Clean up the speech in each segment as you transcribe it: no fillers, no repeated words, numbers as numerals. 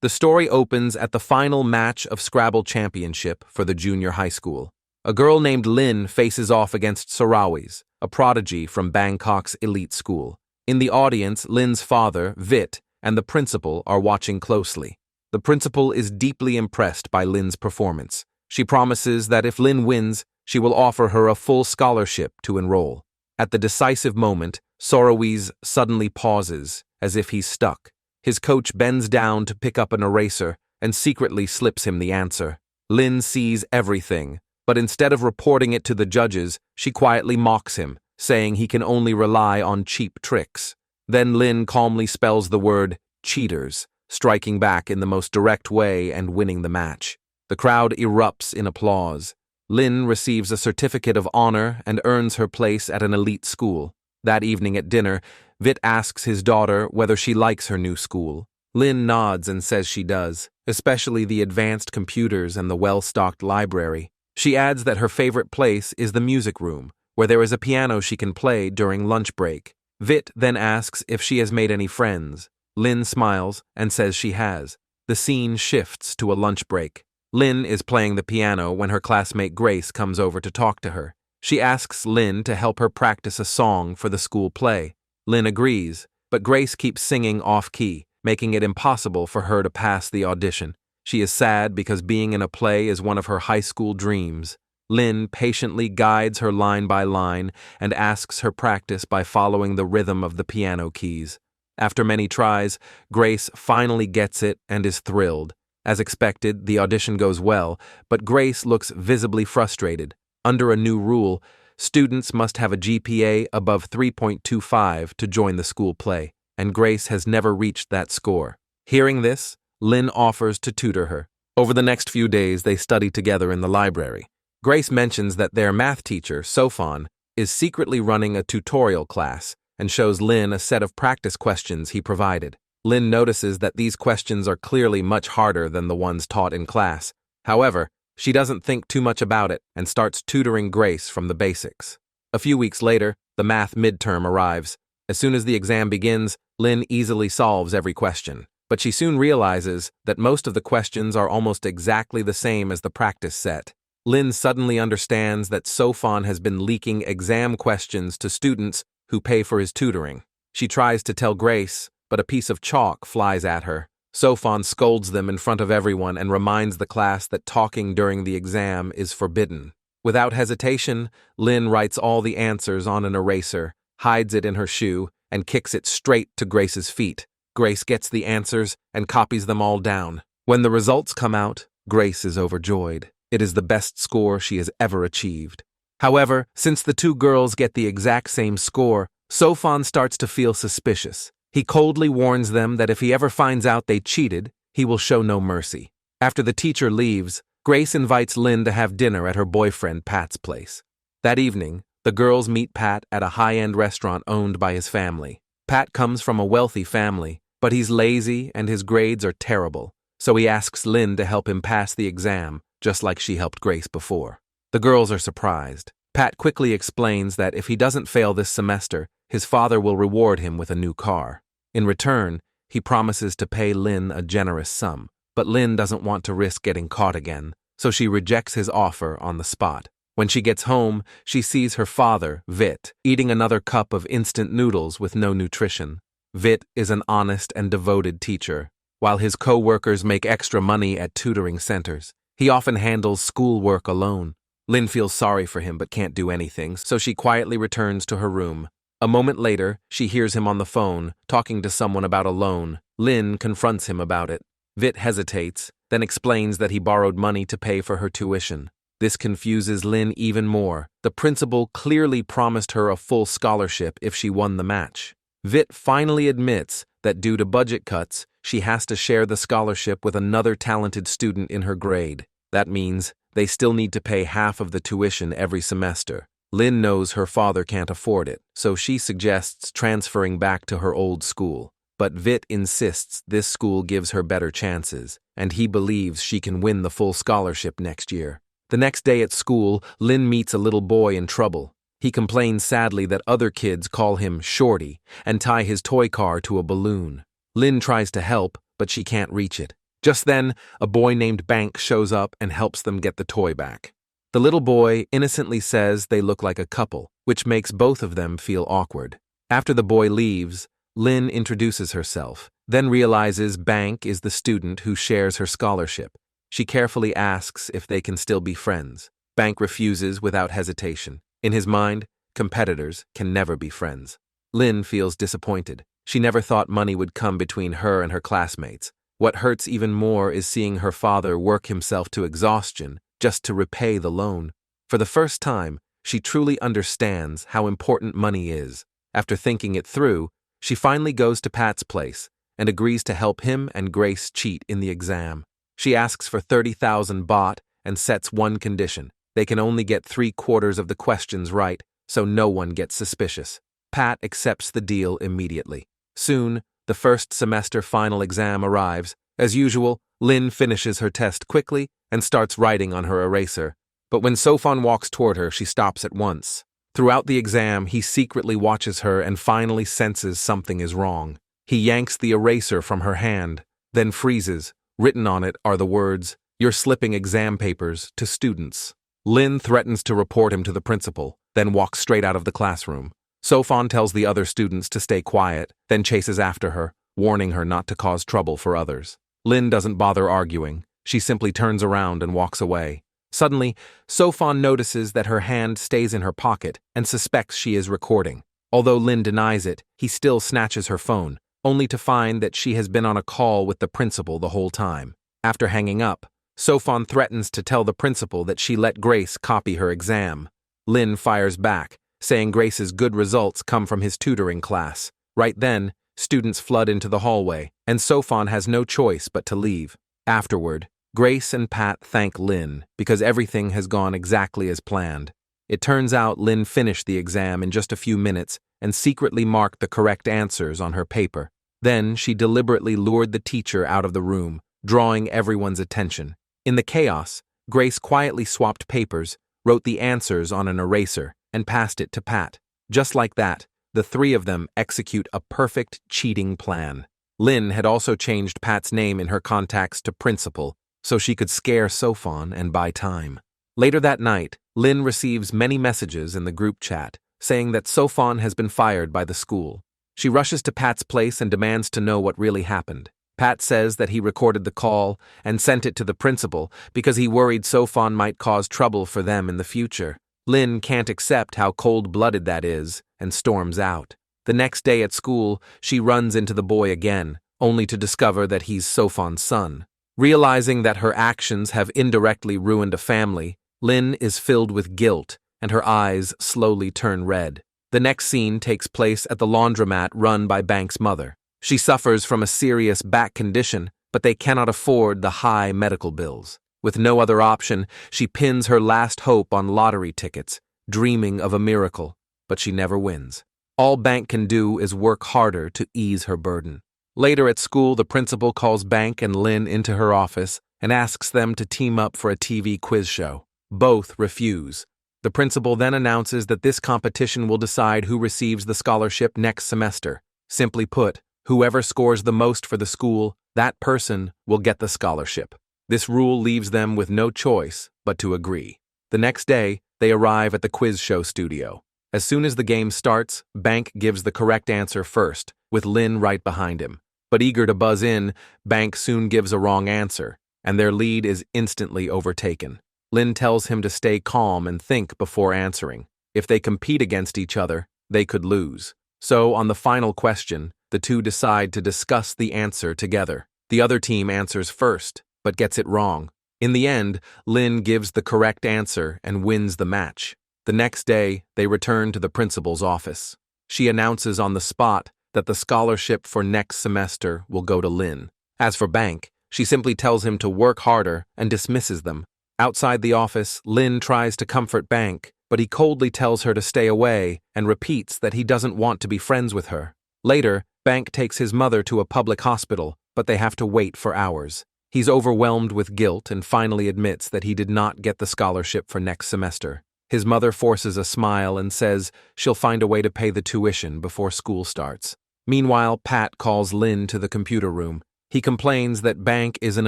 The story opens at the final match of Scrabble Championship for the junior high school. A girl named Lynn faces off against Sarawis, a prodigy from Bangkok's elite school. In the audience, Lynn's father, Vit, and the principal are watching closely. The principal is deeply impressed by Lynn's performance. She promises that if Lynn wins, she will offer her a full scholarship to enroll. At the decisive moment, Sarawis suddenly pauses, as if he's stuck. His coach bends down to pick up an eraser and secretly slips him the answer. Lynn sees everything, but instead of reporting it to the judges, she quietly mocks him, saying he can only rely on cheap tricks. Then Lynn calmly spells the word cheaters, striking back in the most direct way and winning the match. The crowd erupts in applause. Lynn receives a certificate of honor and earns her place at an elite school. That evening at dinner, Vit asks his daughter whether she likes her new school. Lynn nods and says she does, especially the advanced computers and the well-stocked library. She adds that her favorite place is the music room, where there is a piano she can play during lunch break. Vit then asks if she has made any friends. Lynn smiles and says she has. The scene shifts to a lunch break. Lynn is playing the piano when her classmate Grace comes over to talk to her. She asks Lynn to help her practice a song for the school play. Lynn agrees, but Grace keeps singing off-key, making it impossible for her to pass the audition. She is sad because being in a play is one of her high school dreams. Lynn patiently guides her line by line and asks her practice by following the rhythm of the piano keys. After many tries, Grace finally gets it and is thrilled. As expected, the audition goes well, but Grace looks visibly frustrated. Under a new rule, students must have a GPA above 3.25 to join the school play, and Grace has never reached that score. Hearing this, Lynn offers to tutor her. Over the next few days, they study together in the library. Grace mentions that their math teacher, Sofan, is secretly running a tutorial class and shows Lynn a set of practice questions he provided. Lynn notices that these questions are clearly much harder than the ones taught in class. However, she doesn't think too much about it and starts tutoring Grace from the basics. A few weeks later, the math midterm arrives. As soon as the exam begins, Lynn easily solves every question. But she soon realizes that most of the questions are almost exactly the same as the practice set. Lynn suddenly understands that Sofan has been leaking exam questions to students who pay for his tutoring. She tries to tell Grace, but a piece of chalk flies at her. Sofan scolds them in front of everyone and reminds the class that talking during the exam is forbidden. Without hesitation, Lynn writes all the answers on an eraser, hides it in her shoe, and kicks it straight to Grace's feet. Grace gets the answers and copies them all down. When the results come out, Grace is overjoyed. It is the best score she has ever achieved. However, since the two girls get the exact same score, Sofan starts to feel suspicious. He coldly warns them that if he ever finds out they cheated, he will show no mercy. After the teacher leaves, Grace invites Lynn to have dinner at her boyfriend Pat's place. That evening, the girls meet Pat at a high-end restaurant owned by his family. Pat comes from a wealthy family, but he's lazy and his grades are terrible, so he asks Lynn to help him pass the exam, just like she helped Grace before. The girls are surprised. Pat quickly explains that if he doesn't fail this semester, his father will reward him with a new car. In return, he promises to pay Lynn a generous sum, but Lynn doesn't want to risk getting caught again, so she rejects his offer on the spot. When she gets home, she sees her father, Vit, eating another cup of instant noodles with no nutrition. Vit is an honest and devoted teacher. While his co-workers make extra money at tutoring centers, he often handles schoolwork alone. Lynn feels sorry for him but can't do anything, so she quietly returns to her room. A moment later, she hears him on the phone, talking to someone about a loan. Lynn confronts him about it. Vit hesitates, then explains that he borrowed money to pay for her tuition. This confuses Lynn even more. The principal clearly promised her a full scholarship if she won the match. Vit finally admits that due to budget cuts, she has to share the scholarship with another talented student in her grade. That means they still need to pay half of the tuition every semester. Lynn knows her father can't afford it, so she suggests transferring back to her old school. But Vit insists this school gives her better chances, and he believes she can win the full scholarship next year. The next day at school, Lynn meets a little boy in trouble. He complains sadly that other kids call him Shorty and tie his toy car to a balloon. Lynn tries to help, but she can't reach it. Just then, a boy named Bank shows up and helps them get the toy back. The little boy innocently says they look like a couple, which makes both of them feel awkward. After the boy leaves, Lynn introduces herself, then realizes Bank is the student who shares her scholarship. She carefully asks if they can still be friends. Bank refuses without hesitation. In his mind, competitors can never be friends. Lynn feels disappointed. She never thought money would come between her and her classmates. What hurts even more is seeing her father work himself to exhaustion just to repay the loan. For the first time, she truly understands how important money is. After thinking it through, she finally goes to Pat's place and agrees to help him and Grace cheat in the exam. She asks for 30,000 baht and sets one condition. They can only get 3/4 of the questions right, so no one gets suspicious. Pat accepts the deal immediately. Soon, the first semester final exam arrives. As usual, Lynn finishes her test quickly and starts writing on her eraser. But when Sofan walks toward her, she stops at once. Throughout the exam, he secretly watches her and finally senses something is wrong. He yanks the eraser from her hand, then freezes. Written on it are the words, "You're slipping exam papers to students." Lynn threatens to report him to the principal, then walks straight out of the classroom. Sofan tells the other students to stay quiet, then chases after her, warning her not to cause trouble for others. Lynn doesn't bother arguing. She simply turns around and walks away. Suddenly, Sofan notices that her hand stays in her pocket and suspects she is recording. Although Lynn denies it, he still snatches her phone, only to find that she has been on a call with the principal the whole time. After hanging up, Sofan threatens to tell the principal that she let Grace copy her exam. Lynn fires back, saying Grace's good results come from his tutoring class. Right then, students flood into the hallway, and Sofan has no choice but to leave. Afterward, Grace and Pat thank Lynn because everything has gone exactly as planned. It turns out Lynn finished the exam in just a few minutes and secretly marked the correct answers on her paper. Then she deliberately lured the teacher out of the room, drawing everyone's attention. In the chaos, Grace quietly swapped papers, wrote the answers on an eraser, and passed it to Pat. Just like that, the three of them execute a perfect cheating plan. Lynn had also changed Pat's name in her contacts to Principal, so she could scare Sofan and buy time. Later that night, Lynn receives many messages in the group chat, saying that Sofan has been fired by the school. She rushes to Pat's place and demands to know what really happened. Pat says that he recorded the call and sent it to the principal because he worried Sofan might cause trouble for them in the future. Lynn can't accept how cold-blooded that is and storms out. The next day at school, she runs into the boy again, only to discover that he's Sofan's son. Realizing that her actions have indirectly ruined a family, Lynn is filled with guilt and her eyes slowly turn red. The next scene takes place at the laundromat run by Bank's mother. She suffers from a serious back condition, but they cannot afford the high medical bills. With no other option, she pins her last hope on lottery tickets, dreaming of a miracle, but she never wins. All Bank can do is work harder to ease her burden. Later at school, the principal calls Bank and Lynn into her office and asks them to team up for a TV quiz show. Both refuse. The principal then announces that this competition will decide who receives the scholarship next semester. Simply put, whoever scores the most for the school, that person will get the scholarship. This rule leaves them with no choice but to agree. The next day, they arrive at the quiz show studio. As soon as the game starts, Bank gives the correct answer first, with Lynn right behind him. But eager to buzz in, Bank soon gives a wrong answer, and their lead is instantly overtaken. Lynn tells him to stay calm and think before answering. If they compete against each other, they could lose. So, on the final question, the two decide to discuss the answer together. The other team answers first, but gets it wrong. In the end, Lynn gives the correct answer and wins the match. The next day, they return to the principal's office. She announces on the spot that the scholarship for next semester will go to Lynn. As for Bank, she simply tells him to work harder and dismisses them. Outside the office, Lynn tries to comfort Bank, but he coldly tells her to stay away and repeats that he doesn't want to be friends with her. Later, Bank takes his mother to a public hospital, but they have to wait for hours. He's overwhelmed with guilt and finally admits that he did not get the scholarship for next semester. His mother forces a smile and says she'll find a way to pay the tuition before school starts. Meanwhile, Pat calls Lynn to the computer room. He complains that Bank is an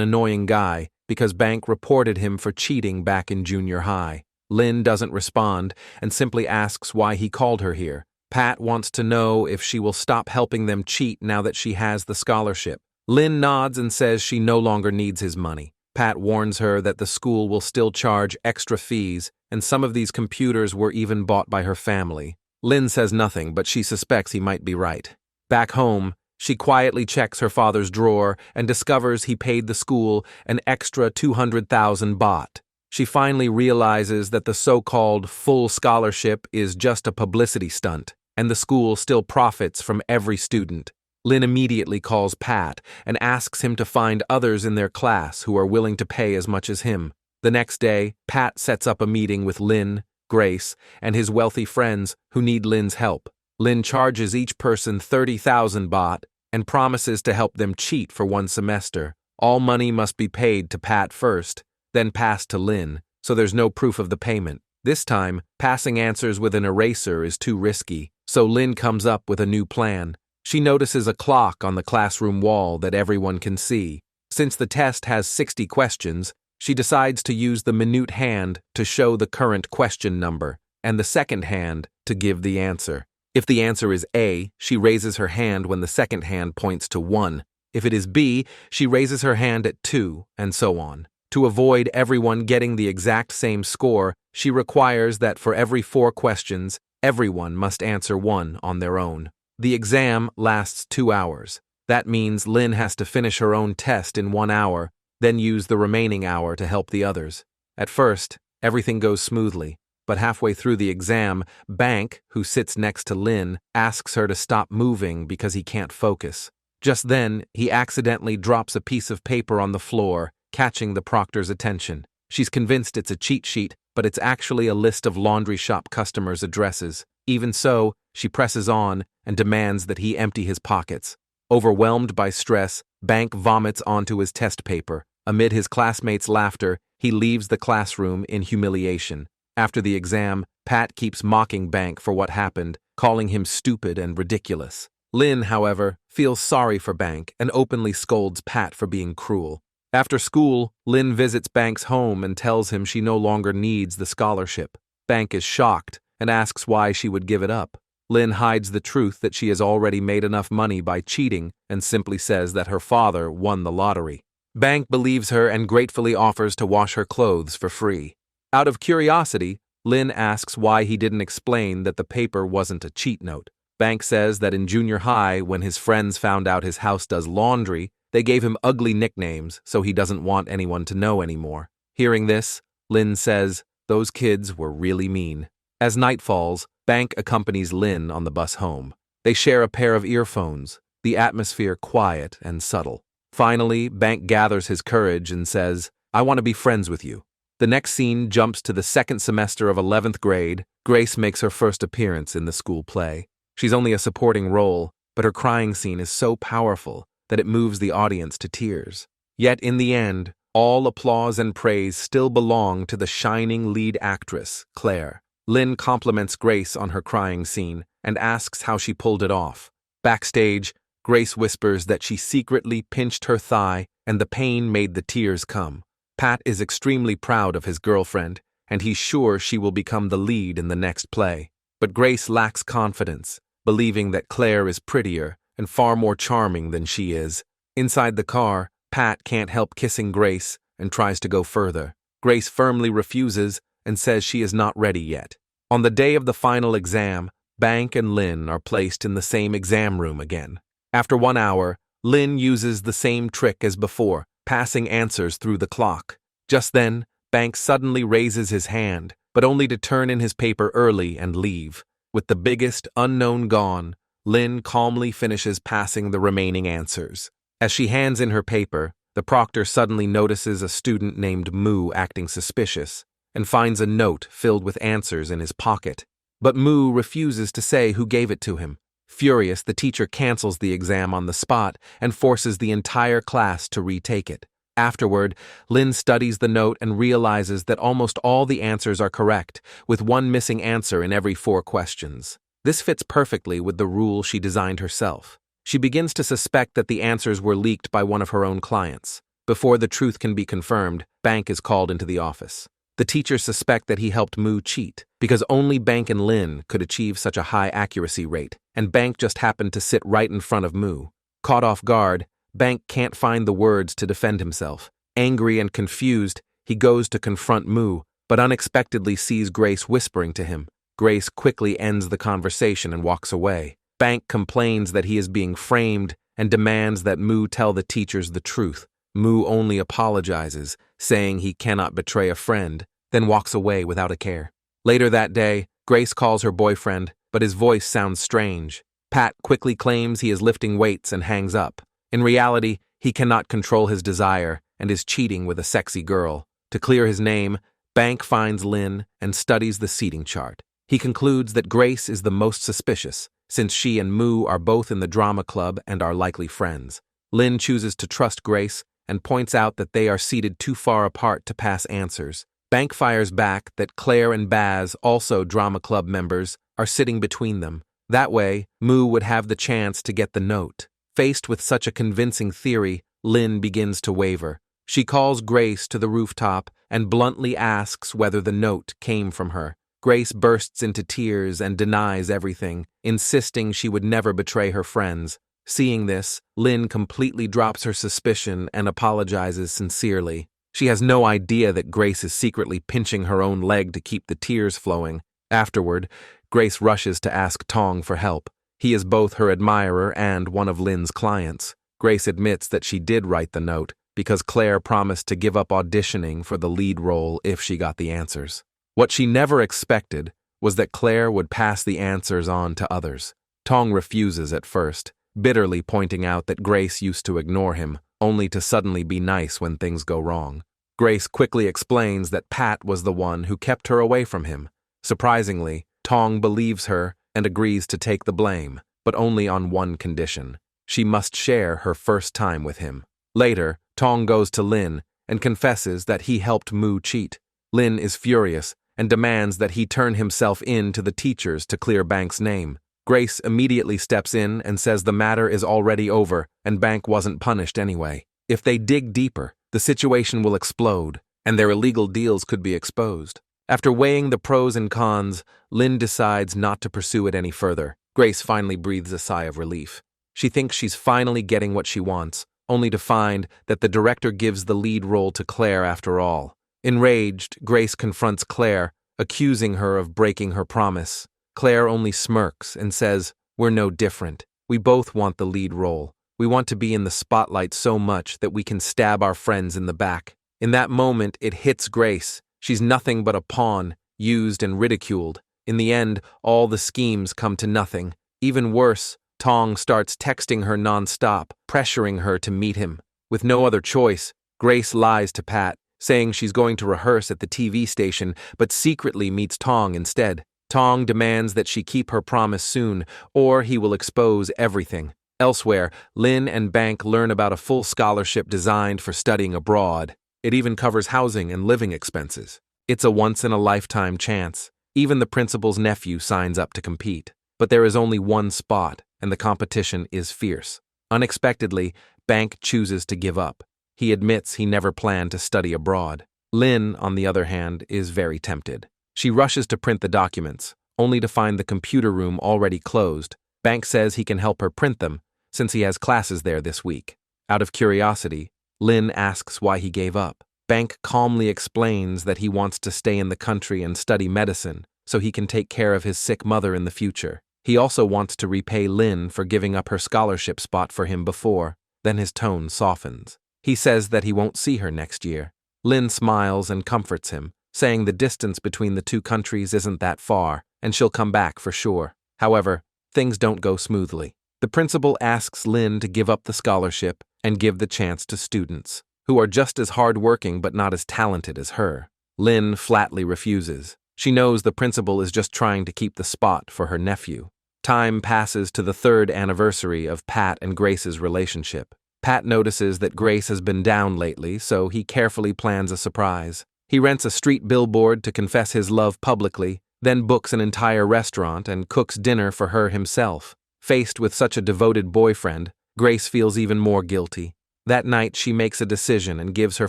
annoying guy because Bank reported him for cheating back in junior high. Lynn doesn't respond and simply asks why he called her here. Pat wants to know if she will stop helping them cheat now that she has the scholarship. Lynn nods and says she no longer needs his money. Pat warns her that the school will still charge extra fees, and some of these computers were even bought by her family. Lynn says nothing, but she suspects he might be right. Back home, she quietly checks her father's drawer and discovers he paid the school an extra 200,000 baht. She finally realizes that the so-called full scholarship is just a publicity stunt, and the school still profits from every student. Lynn immediately calls Pat and asks him to find others in their class who are willing to pay as much as him. The next day, Pat sets up a meeting with Lynn, Grace, and his wealthy friends who need Lynn's help. Lynn charges each person 30,000 baht and promises to help them cheat for 1 semester. All money must be paid to Pat first, then passed to Lynn, so there's no proof of the payment. This time, passing answers with an eraser is too risky, so Lynn comes up with a new plan. She notices a clock on the classroom wall that everyone can see. Since the test has 60 questions, she decides to use the minute hand to show the current question number, and the second hand to give the answer. If the answer is A, she raises her hand when the second hand points to 1. If it is B, she raises her hand at 2, and so on. To avoid everyone getting the exact same score, she requires that for every 4 questions, everyone must answer 1 on their own. The exam lasts 2 hours. That means Lynn has to finish her own test in 1 hour, then use the remaining hour to help the others. At first, everything goes smoothly, but halfway through the exam, Bank, who sits next to Lynn, asks her to stop moving because he can't focus. Just then, he accidentally drops a piece of paper on the floor, catching the proctor's attention. She's convinced it's a cheat sheet, but it's actually a list of laundry shop customers' addresses. Even so, she presses on and demands that he empty his pockets. Overwhelmed by stress, Bank vomits onto his test paper. Amid his classmates' laughter, he leaves the classroom in humiliation. After the exam, Pat keeps mocking Bank for what happened, calling him stupid and ridiculous. Lynn, however, feels sorry for Bank and openly scolds Pat for being cruel. After school, Lynn visits Bank's home and tells him she no longer needs the scholarship. Bank is shocked and asks why she would give it up. Lynn hides the truth that she has already made enough money by cheating and simply says that her father won the lottery. Bank believes her and gratefully offers to wash her clothes for free. Out of curiosity, Lynn asks why he didn't explain that the paper wasn't a cheat note. Bank says that in junior high, when his friends found out his house does laundry, they gave him ugly nicknames, so he doesn't want anyone to know anymore. Hearing this, Lynn says, those kids were really mean. As night falls, Bank accompanies Lynn on the bus home. They share a pair of earphones, the atmosphere quiet and subtle. Finally, Bank gathers his courage and says, I want to be friends with you. The next scene jumps to the second semester of 11th grade. Grace makes her first appearance in the school play. She's only a supporting role, but her crying scene is so powerful that it moves the audience to tears. Yet in the end, all applause and praise still belong to the shining lead actress, Claire. Lynn compliments Grace on her crying scene and asks how she pulled it off. Backstage, Grace whispers that she secretly pinched her thigh and the pain made the tears come. Pat is extremely proud of his girlfriend, and he's sure she will become the lead in the next play. But Grace lacks confidence, believing that Claire is prettier and far more charming than she is. Inside the car, Pat can't help kissing Grace and tries to go further. Grace firmly refuses and says she is not ready yet. On the day of the final exam, Bank and Lynn are placed in the same exam room again. After 1 hour, Lynn uses the same trick as before, passing answers through the clock. Just then, Bank suddenly raises his hand, but only to turn in his paper early and leave. With the biggest unknown gone, Lynn calmly finishes passing the remaining answers. As she hands in her paper, the proctor suddenly notices a student named Moo acting suspicious and finds a note filled with answers in his pocket. But Moo refuses to say who gave it to him. Furious, the teacher cancels the exam on the spot and forces the entire class to retake it. Afterward, Lynn studies the note and realizes that almost all the answers are correct, with one missing answer in every 4 questions. This fits perfectly with the rule she designed herself. She begins to suspect that the answers were leaked by one of her own clients. Before the truth can be confirmed, Bank is called into the office. The teachers suspect that he helped Moo cheat, because only Bank and Lin could achieve such a high accuracy rate, and Bank just happened to sit right in front of Moo. Caught off guard, Bank can't find the words to defend himself. Angry and confused, he goes to confront Moo, but unexpectedly sees Grace whispering to him. Grace quickly ends the conversation and walks away. Bank complains that he is being framed and demands that Moo tell the teachers the truth. Moo only apologizes, saying he cannot betray a friend, then walks away without a care. Later that day, Grace calls her boyfriend, but his voice sounds strange. Pat quickly claims he is lifting weights and hangs up. In reality, he cannot control his desire and is cheating with a sexy girl. To clear his name, Bank finds Lin and studies the seating chart. He concludes that Grace is the most suspicious, since she and Moo are both in the drama club and are likely friends. Lin chooses to trust Grace and points out that they are seated too far apart to pass answers. Bank fires back that Claire and Baz, also drama club members, are sitting between them. That way, Moo would have the chance to get the note. Faced with such a convincing theory, Lin begins to waver. She calls Grace to the rooftop and bluntly asks whether the note came from her. Grace bursts into tears and denies everything, insisting she would never betray her friends. Seeing this, Lin completely drops her suspicion and apologizes sincerely. She has no idea that Grace is secretly pinching her own leg to keep the tears flowing. Afterward, Grace rushes to ask Tong for help. He is both her admirer and one of Lin's clients. Grace admits that she did write the note because Claire promised to give up auditioning for the lead role if she got the answers. What she never expected was that Claire would pass the answers on to others. Tong refuses at first, bitterly pointing out that Grace used to ignore him, only to suddenly be nice when things go wrong. Grace quickly explains that Pat was the one who kept her away from him. Surprisingly, Tong believes her and agrees to take the blame, but only on one condition. She must share her first time with him. Later, Tong goes to Lin and confesses that he helped Moo cheat. Lin is furious and demands that he turn himself in to the teachers to clear Bank's name. Grace immediately steps in and says the matter is already over and Bank wasn't punished anyway. If they dig deeper, the situation will explode and their illegal deals could be exposed. After weighing the pros and cons, Lin decides not to pursue it any further. Grace finally breathes a sigh of relief. She thinks she's finally getting what she wants, only to find that the director gives the lead role to Claire after all. Enraged, Grace confronts Claire, accusing her of breaking her promise. Claire only smirks and says, "We're no different. We both want the lead role. We want to be in the spotlight so much that we can stab our friends in the back." In that moment, it hits Grace. She's nothing but a pawn, used and ridiculed. In the end, all the schemes come to nothing. Even worse, Tong starts texting her non-stop, pressuring her to meet him. With no other choice, Grace lies to Pat, saying she's going to rehearse at the TV station, but secretly meets Tong instead. Tong demands that she keep her promise soon, or he will expose everything. Elsewhere, Lin and Bank learn about a full scholarship designed for studying abroad. It even covers housing and living expenses. It's a once-in-a-lifetime chance. Even the principal's nephew signs up to compete. But there is only one spot, and the competition is fierce. Unexpectedly, Bank chooses to give up. He admits he never planned to study abroad. Lin, on the other hand, is very tempted. She rushes to print the documents, only to find the computer room already closed. Bank says he can help her print them, since he has classes there this week. Out of curiosity, Lin asks why he gave up. Bank calmly explains that he wants to stay in the country and study medicine, so he can take care of his sick mother in the future. He also wants to repay Lin for giving up her scholarship spot for him before. Then his tone softens. He says that he won't see her next year. Lin smiles and comforts him, saying the distance between the two countries isn't that far, and she'll come back for sure. However, things don't go smoothly. The principal asks Lin to give up the scholarship and give the chance to students, who are just as hard-working but not as talented as her. Lin flatly refuses. She knows the principal is just trying to keep the spot for her nephew. Time passes to the 3rd anniversary of Pat and Grace's relationship. Pat notices that Grace has been down lately, so he carefully plans a surprise. He rents a street billboard to confess his love publicly, then books an entire restaurant and cooks dinner for her himself. Faced with such a devoted boyfriend, Grace feels even more guilty. That night, she makes a decision and gives her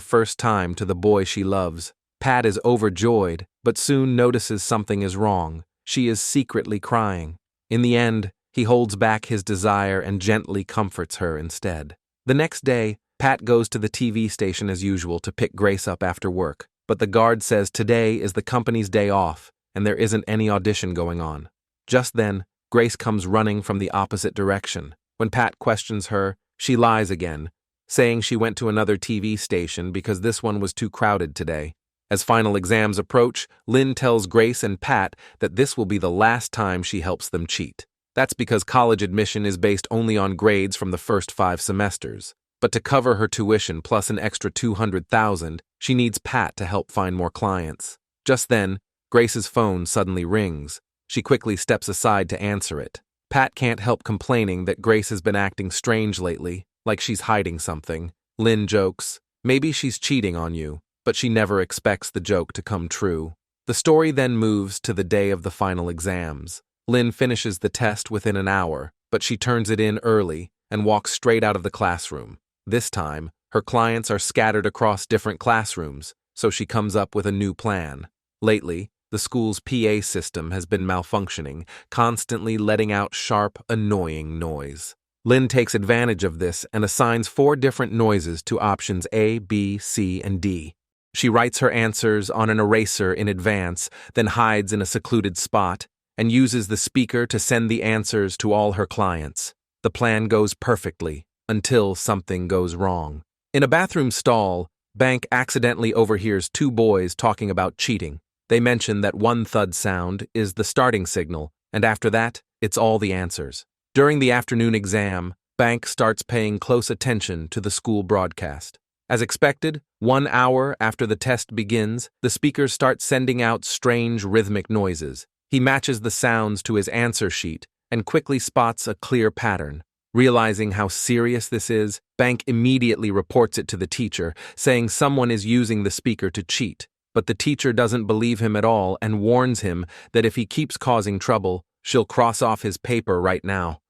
first time to the boy she loves. Pat is overjoyed, but soon notices something is wrong. She is secretly crying. In the end, he holds back his desire and gently comforts her instead. The next day, Pat goes to the TV station as usual to pick Grace up after work, but the guard says today is the company's day off and there isn't any audition going on. Just then, Grace comes running from the opposite direction. When Pat questions her, she lies again, saying she went to another TV station because this one was too crowded today. As final exams approach, Lynn tells Grace and Pat that this will be the last time she helps them cheat. That's because college admission is based only on grades from the first 5 semesters. But to cover her tuition plus an extra $200,000, she needs Pat to help find more clients. Just then, Grace's phone suddenly rings. She quickly steps aside to answer it. Pat can't help complaining that Grace has been acting strange lately, like she's hiding something. Lynn jokes, "Maybe she's cheating on you," but she never expects the joke to come true. The story then moves to the day of the final exams. Lynn finishes the test within an hour, but she turns it in early and walks straight out of the classroom. This time, her clients are scattered across different classrooms, so she comes up with a new plan. Lately, the school's PA system has been malfunctioning, constantly letting out sharp, annoying noise. Lynn takes advantage of this and assigns 4 different noises to options A, B, C, and D. She writes her answers on an eraser in advance, then hides in a secluded spot, and uses the speaker to send the answers to all her clients. The plan goes perfectly, until something goes wrong. In a bathroom stall, Bank accidentally overhears 2 boys talking about cheating. They mention that one thud sound is the starting signal, and after that, it's all the answers. During the afternoon exam, Bank starts paying close attention to the school broadcast. As expected, 1 hour after the test begins, the speakers start sending out strange rhythmic noises. He matches the sounds to his answer sheet and quickly spots a clear pattern. Realizing how serious this is, Bank immediately reports it to the teacher, saying someone is using the speaker to cheat. But the teacher doesn't believe him at all and warns him that if he keeps causing trouble, she'll cross off his paper right now.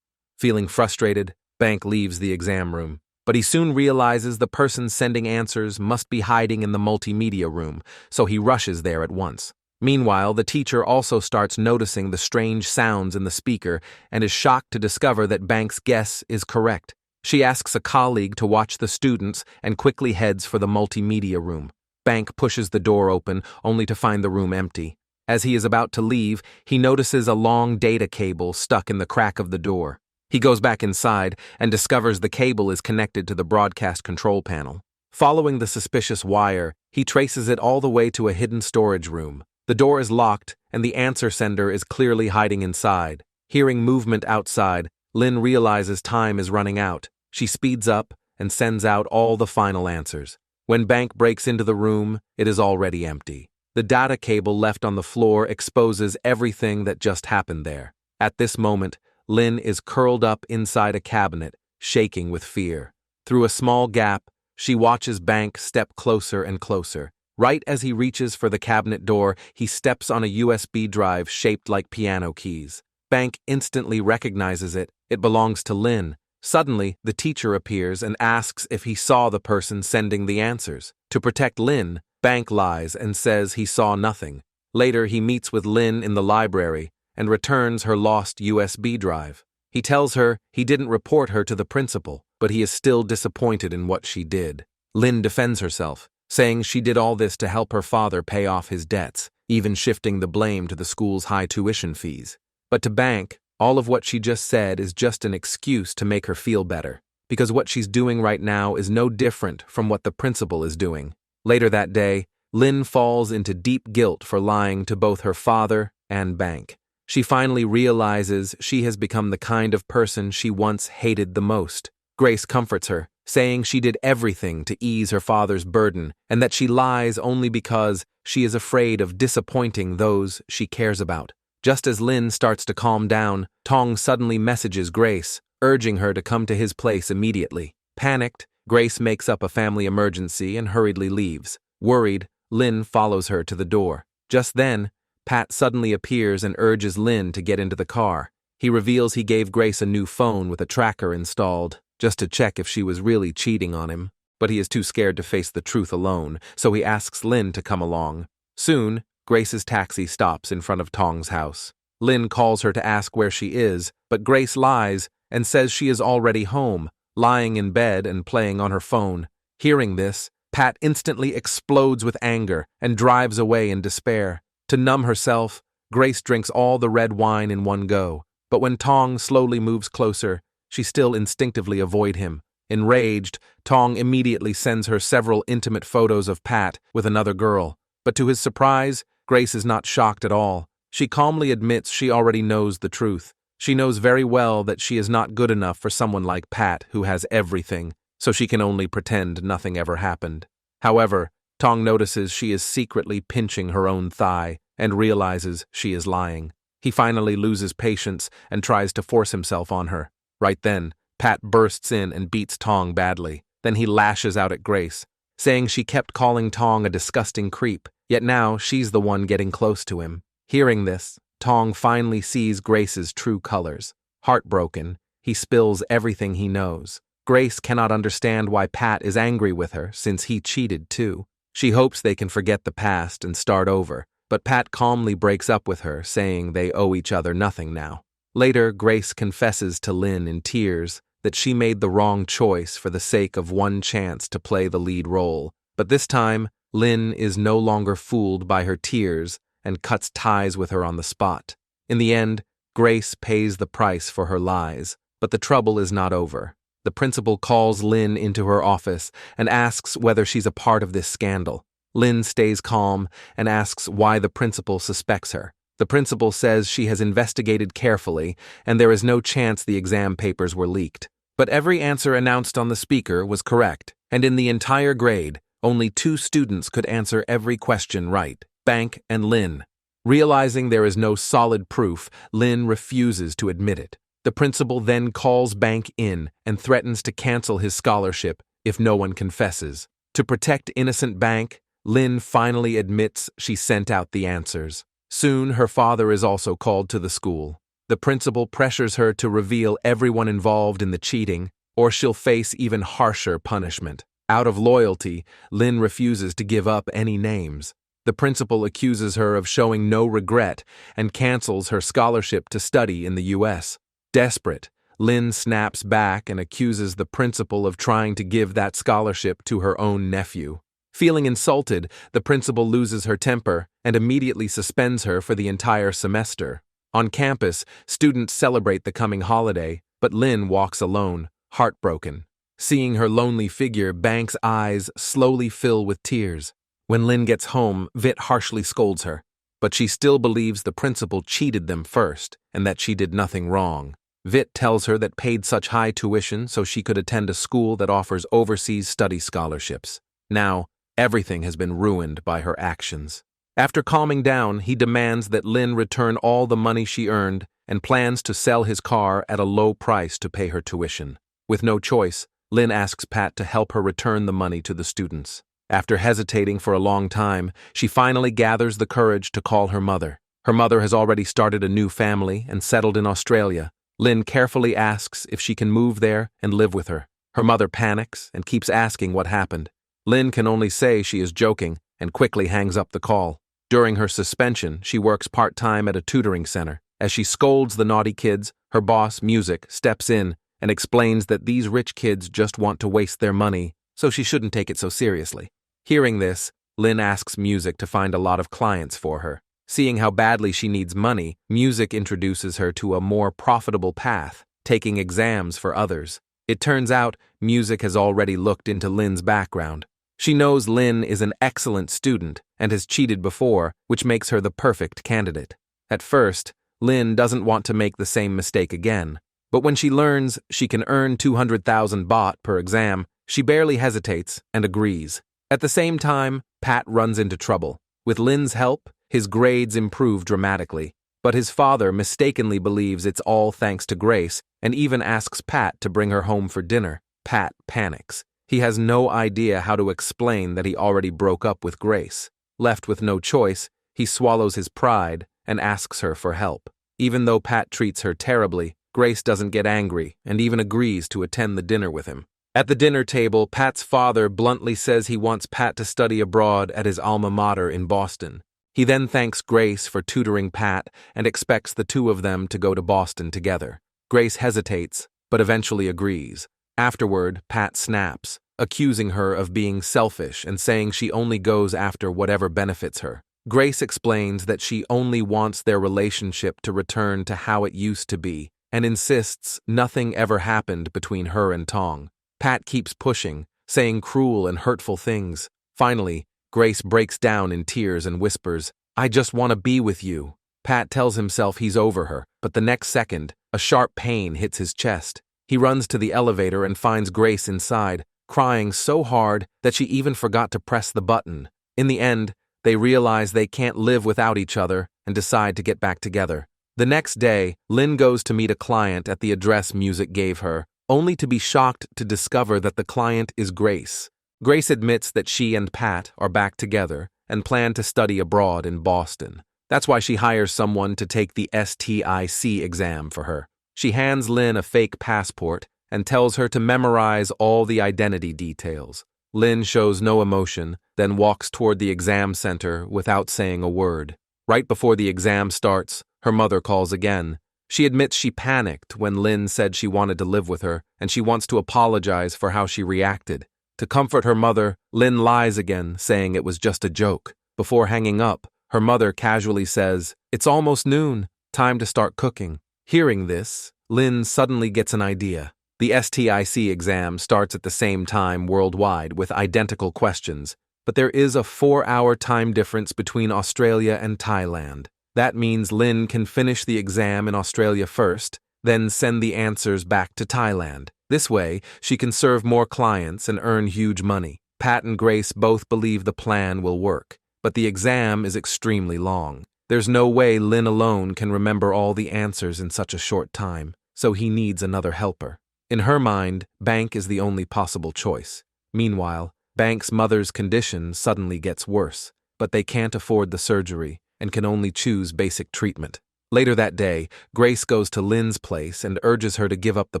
Feeling frustrated, Bank leaves the exam room. But he soon realizes the person sending answers must be hiding in the multimedia room, so he rushes there at once. Meanwhile, the teacher also starts noticing the strange sounds in the speaker and is shocked to discover that Bank's guess is correct. She asks a colleague to watch the students and quickly heads for the multimedia room. Bank pushes the door open, only to find the room empty. As he is about to leave, he notices a long data cable stuck in the crack of the door. He goes back inside and discovers the cable is connected to the broadcast control panel. Following the suspicious wire, he traces it all the way to a hidden storage room. The door is locked, and the answer sender is clearly hiding inside. Hearing movement outside, Lynn realizes time is running out. She speeds up and sends out all the final answers. When Bank breaks into the room, it is already empty. The data cable left on the floor exposes everything that just happened there. At this moment, Lynn is curled up inside a cabinet, shaking with fear. Through a small gap, she watches Bank step closer and closer. Right as he reaches for the cabinet door, he steps on a USB drive shaped like piano keys. Bank instantly recognizes it. It belongs to Lynn. Suddenly, the teacher appears and asks if he saw the person sending the answers. To protect Lynn, Bank lies and says he saw nothing. Later, he meets with Lynn in the library and returns her lost USB drive. He tells her he didn't report her to the principal, but he is still disappointed in what she did. Lynn defends herself, saying she did all this to help her father pay off his debts, even shifting the blame to the school's high tuition fees. But to Bank, all of what she just said is just an excuse to make her feel better, because what she's doing right now is no different from what the principal is doing. Later that day, Lynn falls into deep guilt for lying to both her father and Bank. She finally realizes she has become the kind of person she once hated the most. Grace comforts her, saying she did everything to ease her father's burden and that she lies only because she is afraid of disappointing those she cares about. Just as Lynn starts to calm down, Tong suddenly messages Grace, urging her to come to his place immediately. Panicked, Grace makes up a family emergency and hurriedly leaves. Worried, Lynn follows her to the door. Just then, Pat suddenly appears and urges Lynn to get into the car. He reveals he gave Grace a new phone with a tracker installed, just to check if she was really cheating on him. But he is too scared to face the truth alone, so he asks Lynn to come along. Soon, Grace's taxi stops in front of Tong's house. Lynn calls her to ask where she is, but Grace lies and says she is already home, lying in bed and playing on her phone. Hearing this, Pat instantly explodes with anger and drives away in despair. To numb herself, Grace drinks all the red wine in one go, but when Tong slowly moves closer, she still instinctively avoids him. Enraged, Tong immediately sends her several intimate photos of Pat with another girl, but to his surprise, Grace is not shocked at all. She calmly admits she already knows the truth. She knows very well that she is not good enough for someone like Pat who has everything, so she can only pretend nothing ever happened. However, Tong notices she is secretly pinching her own thigh and realizes she is lying. He finally loses patience and tries to force himself on her. Right then, Pat bursts in and beats Tong badly. Then he lashes out at Grace, saying she kept calling Tong a disgusting creep, yet now she's the one getting close to him. Hearing this, Tong finally sees Grace's true colors. Heartbroken, he spills everything he knows. Grace cannot understand why Pat is angry with her since he cheated too. She hopes they can forget the past and start over, but Pat calmly breaks up with her, saying they owe each other nothing now. Later, Grace confesses to Lynn in tears that she made the wrong choice for the sake of one chance to play the lead role. But this time, Lynn is no longer fooled by her tears and cuts ties with her on the spot. In the end, Grace pays the price for her lies, but the trouble is not over. The principal calls Lynn into her office and asks whether she's a part of this scandal. Lynn stays calm and asks why the principal suspects her. The principal says she has investigated carefully and there is no chance the exam papers were leaked. But every answer announced on the speaker was correct, and in the entire grade, only 2 students could answer every question right, Bank and Lynn. Realizing there is no solid proof, Lynn refuses to admit it. The principal then calls Bank in and threatens to cancel his scholarship if no one confesses. To protect innocent Bank, Lynn finally admits she sent out the answers. Soon, her father is also called to the school. The principal pressures her to reveal everyone involved in the cheating, or she'll face even harsher punishment. Out of loyalty, Lynn refuses to give up any names. The principal accuses her of showing no regret and cancels her scholarship to study in the U.S. Desperate, Lynn snaps back and accuses the principal of trying to give that scholarship to her own nephew. Feeling insulted, the principal loses her temper and immediately suspends her for the entire semester. On campus, students celebrate the coming holiday, but Lynn walks alone, heartbroken. Seeing her lonely figure, Bank's eyes slowly fill with tears. When Lynn gets home, Vit harshly scolds her, but she still believes the principal cheated them first and that she did nothing wrong. Vit tells her that paid such high tuition so she could attend a school that offers overseas study scholarships. Now, everything has been ruined by her actions. After calming down, he demands that Lynn return all the money she earned and plans to sell his car at a low price to pay her tuition. With no choice, Lynn asks Pat to help her return the money to the students. After hesitating for a long time, she finally gathers the courage to call her mother. Her mother has already started a new family and settled in Australia. Lynn carefully asks if she can move there and live with her. Her mother panics and keeps asking what happened. Lynn can only say she is joking and quickly hangs up the call. During her suspension, she works part-time at a tutoring center. As she scolds the naughty kids, her boss, Music, steps in and explains that these rich kids just want to waste their money, so she shouldn't take it so seriously. Hearing this, Lynn asks Music to find a lot of clients for her. Seeing how badly she needs money, Music introduces her to a more profitable path, taking exams for others. It turns out Music has already looked into Lynn's background. She knows Lynn is an excellent student and has cheated before, which makes her the perfect candidate. At first, Lynn doesn't want to make the same mistake again, but when she learns she can earn 200,000 baht per exam, she barely hesitates and agrees. At the same time, Pat runs into trouble. With Lynn's help, his grades improve dramatically, but his father mistakenly believes it's all thanks to Grace and even asks Pat to bring her home for dinner. Pat panics. He has no idea how to explain that he already broke up with Grace. Left with no choice, he swallows his pride and asks her for help. Even though Pat treats her terribly, Grace doesn't get angry and even agrees to attend the dinner with him. At the dinner table, Pat's father bluntly says he wants Pat to study abroad at his alma mater in Boston. He then thanks Grace for tutoring Pat and expects the two of them to go to Boston together. Grace hesitates, but eventually agrees. Afterward, Pat snaps, accusing her of being selfish and saying she only goes after whatever benefits her. Grace explains that she only wants their relationship to return to how it used to be and insists nothing ever happened between her and Tong. Pat keeps pushing, saying cruel and hurtful things. Finally, Grace breaks down in tears and whispers, "I just want to be with you." Pat tells himself he's over her, but the next second, a sharp pain hits his chest. He runs to the elevator and finds Grace inside, crying so hard that she even forgot to press the button. In the end, they realize they can't live without each other and decide to get back together. The next day, Lynn goes to meet a client at the address Music gave her, only to be shocked to discover that the client is Grace. Grace admits that she and Pat are back together and plan to study abroad in Boston. That's why she hires someone to take the STIC exam for her. She hands Lynn a fake passport and tells her to memorize all the identity details. Lynn shows no emotion, then walks toward the exam center without saying a word. Right before the exam starts, her mother calls again. She admits she panicked when Lynn said she wanted to live with her, and she wants to apologize for how she reacted. To comfort her mother, Lynn lies again, saying it was just a joke. Before hanging up, her mother casually says, "It's almost noon, time to start cooking." Hearing this, Lynn suddenly gets an idea. The STIC exam starts at the same time worldwide with identical questions, but there is a 4-hour time difference between Australia and Thailand. That means Lynn can finish the exam in Australia first, then send the answers back to Thailand. This way, she can serve more clients and earn huge money. Pat and Grace both believe the plan will work, but the exam is extremely long. There's no way Lynn alone can remember all the answers in such a short time, so he needs another helper. In her mind, Bank is the only possible choice. Meanwhile, Bank's mother's condition suddenly gets worse, but they can't afford the surgery and can only choose basic treatment. Later that day, Grace goes to Lynn's place and urges her to give up the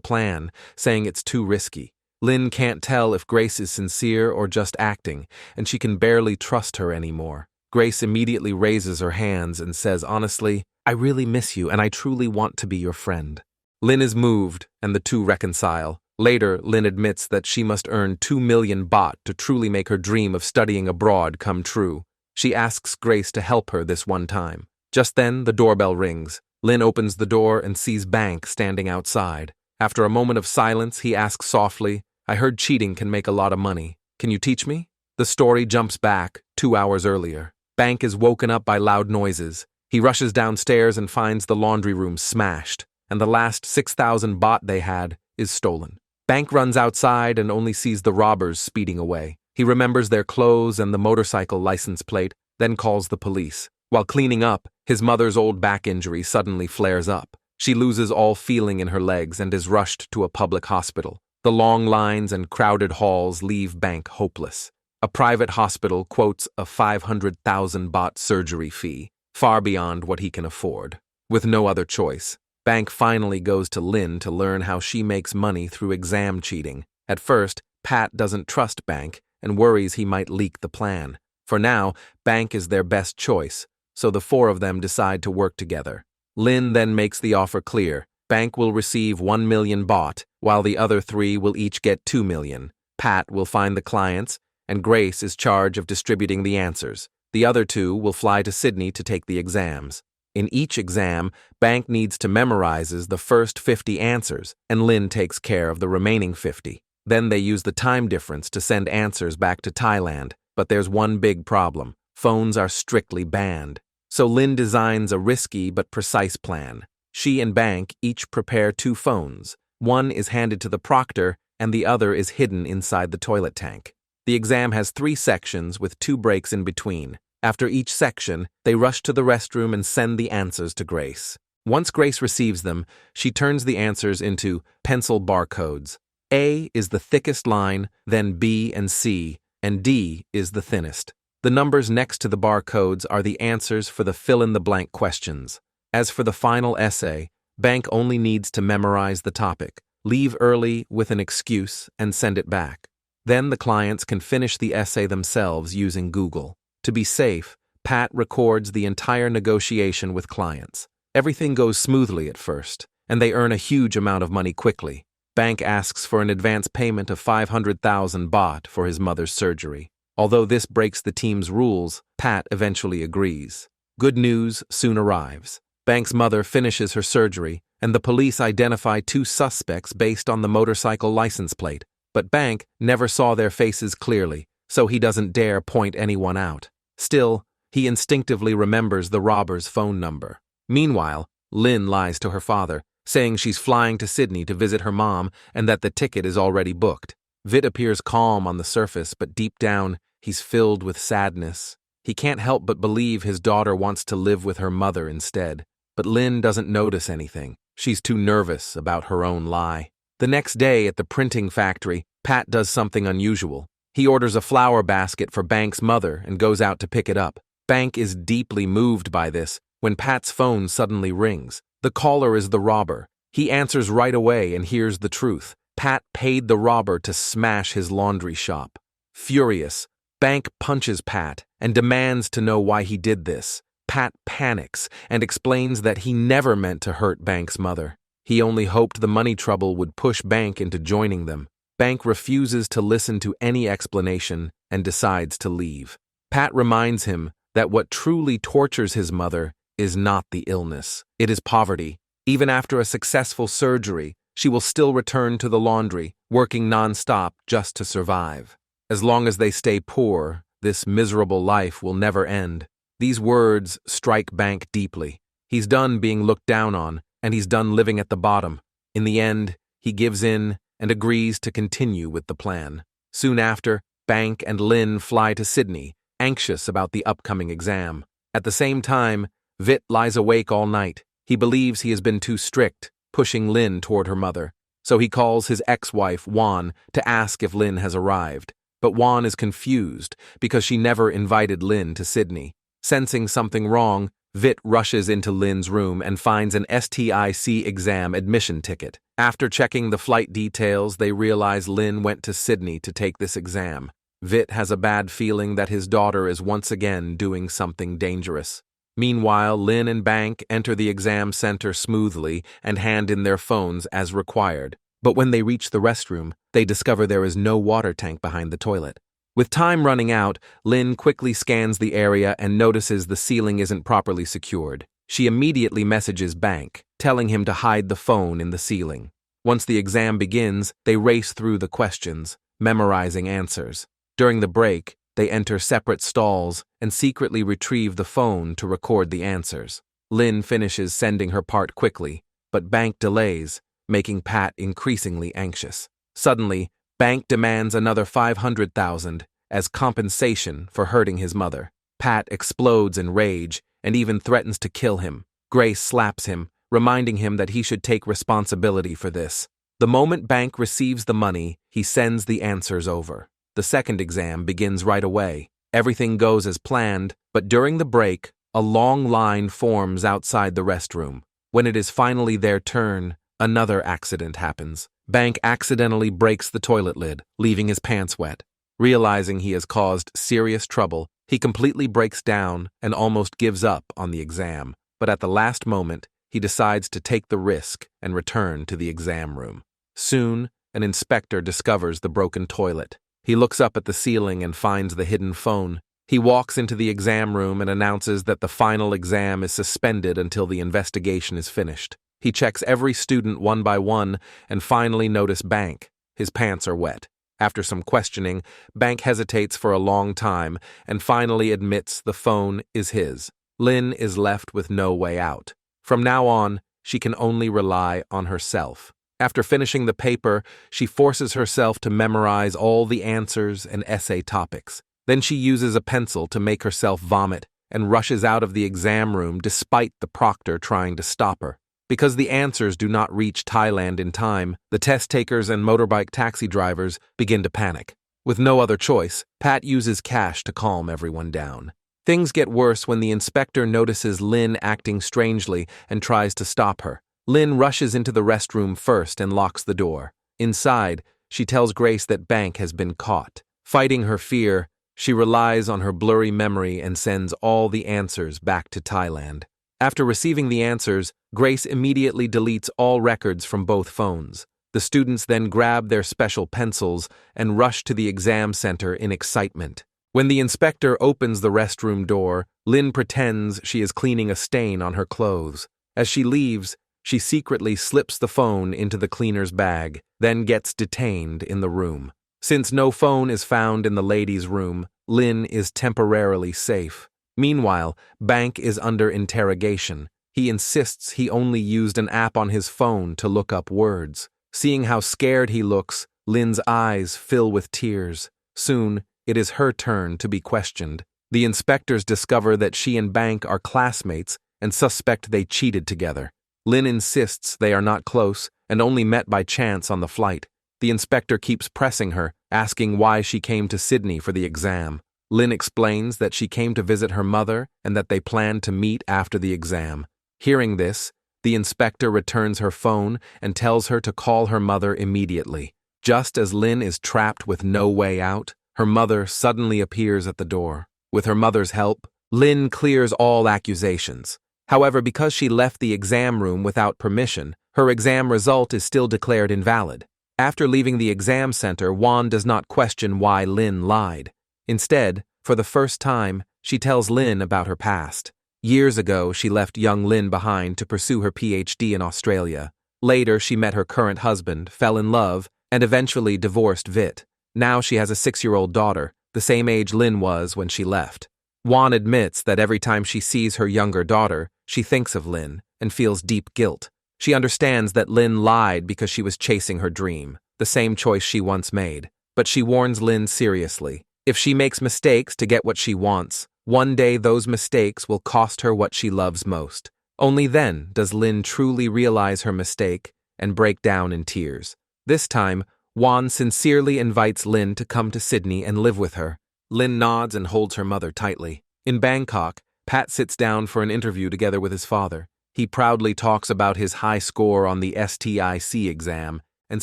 plan, saying it's too risky. Lynn can't tell if Grace is sincere or just acting, and she can barely trust her anymore. Grace immediately raises her hands and says honestly, "I really miss you and I truly want to be your friend." Lynn is moved, and the two reconcile. Later, Lynn admits that she must earn 2 million baht to truly make her dream of studying abroad come true. She asks Grace to help her this one time. Just then, the doorbell rings. Lynn opens the door and sees Bank standing outside. After a moment of silence, he asks softly, "I heard cheating can make a lot of money. Can you teach me?" The story jumps back 2 hours earlier. Bank is woken up by loud noises. He rushes downstairs and finds the laundry room smashed, and the last 6,000 baht they had is stolen. Bank runs outside and only sees the robbers speeding away. He remembers their clothes and the motorcycle license plate, then calls the police. While cleaning up, his mother's old back injury suddenly flares up. She loses all feeling in her legs and is rushed to a public hospital. The long lines and crowded halls leave Bank hopeless. A private hospital quotes a 500,000 baht surgery fee, far beyond what he can afford. With no other choice, Bank finally goes to Lynn to learn how she makes money through exam cheating. At first, Pat doesn't trust Bank and worries he might leak the plan. For now, Bank is their best choice, so the four of them decide to work together. Lynn then makes the offer clear. Bank will receive 1 million baht, while the other three will each get 2 million. Pat will find the clients, and Grace is charged of distributing the answers. The other two will fly to Sydney to take the exams. In each exam, Bank needs to memorizes the first 50 answers, and Lynn takes care of the remaining 50. Then they use the time difference to send answers back to Thailand, but there's one big problem. Phones are strictly banned. So Lynn designs a risky but precise plan. She and Bank each prepare 2 phones. One is handed to the proctor, and the other is hidden inside the toilet tank. The exam has 3 sections with 2 breaks in between. After each section, they rush to the restroom and send the answers to Grace. Once Grace receives them, she turns the answers into pencil barcodes. A is the thickest line, then B and C, and D is the thinnest. The numbers next to the barcodes are the answers for the fill-in-the-blank questions. As for the final essay, Bank only needs to memorize the topic, leave early with an excuse, and send it back. Then the clients can finish the essay themselves using Google. To be safe, Pat records the entire negotiation with clients. Everything goes smoothly at first, and they earn a huge amount of money quickly. Bank asks for an advance payment of 500,000 baht for his mother's surgery. Although this breaks the team's rules, Pat eventually agrees. Good news soon arrives. Bank's mother finishes her surgery, and the police identify 2 suspects based on the motorcycle license plate. But Bank never saw their faces clearly, so he doesn't dare point anyone out. Still, he instinctively remembers the robber's phone number. Meanwhile, Lynn lies to her father, saying she's flying to Sydney to visit her mom and that the ticket is already booked. Vit appears calm on the surface, but deep down, he's filled with sadness. He can't help but believe his daughter wants to live with her mother instead. But Lynn doesn't notice anything. She's too nervous about her own lie. The next day at the printing factory, Pat does something unusual. He orders a flower basket for Bank's mother and goes out to pick it up. Bank is deeply moved by this when Pat's phone suddenly rings. The caller is the robber. He answers right away and hears the truth. Pat paid the robber to smash his laundry shop. Furious, Bank punches Pat and demands to know why he did this. Pat panics and explains that he never meant to hurt Bank's mother. He only hoped the money trouble would push Bank into joining them. Bank refuses to listen to any explanation and decides to leave. Pat reminds him that what truly tortures his mother is not the illness. It is poverty. Even after a successful surgery, she will still return to the laundry, working non-stop just to survive. As long as they stay poor, this miserable life will never end. These words strike Bank deeply. He's done being looked down on, and he's done living at the bottom. In the end, he gives in and agrees to continue with the plan. Soon after, Bank and Lynn fly to Sydney, anxious about the upcoming exam. At the same time, Vit lies awake all night. He believes he has been too strict, pushing Lynn toward her mother. So he calls his ex-wife, Juan, to ask if Lynn has arrived. But Juan is confused because she never invited Lynn to Sydney. Sensing something wrong, Vit rushes into Lynn's room and finds an STIC exam admission ticket. After checking the flight details, they realize Lynn went to Sydney to take this exam. Vit has a bad feeling that his daughter is once again doing something dangerous. Meanwhile, Lynn and Bank enter the exam center smoothly and hand in their phones as required. But when they reach the restroom, they discover there is no water tank behind the toilet. With time running out, Lynn quickly scans the area and notices the ceiling isn't properly secured. She immediately messages Bank, telling him to hide the phone in the ceiling. Once the exam begins, they race through the questions, memorizing answers. During the break, they enter separate stalls and secretly retrieve the phone to record the answers. Lynn finishes sending her part quickly, but Bank delays, making Pat increasingly anxious. Suddenly, Bank demands another 500,000 as compensation for hurting his mother. Pat explodes in rage and even threatens to kill him. Grace slaps him, reminding him that he should take responsibility for this. The moment Bank receives the money, he sends the answers over. The second exam begins right away. Everything goes as planned, but during the break, a long line forms outside the restroom. When it is finally their turn, another accident happens. Bank accidentally breaks the toilet lid, leaving his pants wet. Realizing he has caused serious trouble, he completely breaks down and almost gives up on the exam. But at the last moment, he decides to take the risk and return to the exam room. Soon, an inspector discovers the broken toilet. He looks up at the ceiling and finds the hidden phone. He walks into the exam room and announces that the final exam is suspended until the investigation is finished. He checks every student one by one and finally notices Bank. His pants are wet. After some questioning, Bank hesitates for a long time and finally admits the phone is his. Lynn is left with no way out. From now on, she can only rely on herself. After finishing the paper, she forces herself to memorize all the answers and essay topics. Then she uses a pencil to make herself vomit and rushes out of the exam room despite the proctor trying to stop her. Because the answers do not reach Thailand in time, the test takers and motorbike taxi drivers begin to panic. With no other choice, Pat uses cash to calm everyone down. Things get worse when the inspector notices Lynn acting strangely and tries to stop her. Lynn rushes into the restroom first and locks the door. Inside, she tells Grace that Bank has been caught. Fighting her fear, she relies on her blurry memory and sends all the answers back to Thailand. After receiving the answers, Grace immediately deletes all records from both phones. The students then grab their special pencils and rush to the exam center in excitement. When the inspector opens the restroom door, Lynn pretends she is cleaning a stain on her clothes. As she leaves, she secretly slips the phone into the cleaner's bag, then gets detained in the room. Since no phone is found in the ladies' room, Lynn is temporarily safe. Meanwhile, Bank is under interrogation. He insists he only used an app on his phone to look up words. Seeing how scared he looks, Lynn's eyes fill with tears. Soon, it is her turn to be questioned. The inspectors discover that she and Bank are classmates and suspect they cheated together. Lynn insists they are not close and only met by chance on the flight. The inspector keeps pressing her, asking why she came to Sydney for the exam. Lynn explains that she came to visit her mother and that they planned to meet after the exam. Hearing this, the inspector returns her phone and tells her to call her mother immediately. Just as Lynn is trapped with no way out, her mother suddenly appears at the door. With her mother's help, Lynn clears all accusations. However, because she left the exam room without permission, her exam result is still declared invalid. After leaving the exam center, Juan does not question why Lynn lied. Instead, for the first time, she tells Lynn about her past. Years ago, she left young Lynn behind to pursue her PhD in Australia. Later, she met her current husband, fell in love, and eventually divorced Vit. Now she has a 6-year-old daughter, the same age Lynn was when she left. Juan admits that every time she sees her younger daughter, she thinks of Lynn and feels deep guilt. She understands that Lynn lied because she was chasing her dream, the same choice she once made. But she warns Lynn seriously. If she makes mistakes to get what she wants, one day those mistakes will cost her what she loves most. Only then does Lynn truly realize her mistake and break down in tears. This time, Juan sincerely invites Lynn to come to Sydney and live with her. Lynn nods and holds her mother tightly. In Bangkok, Pat sits down for an interview together with his father. He proudly talks about his high score on the STIC exam and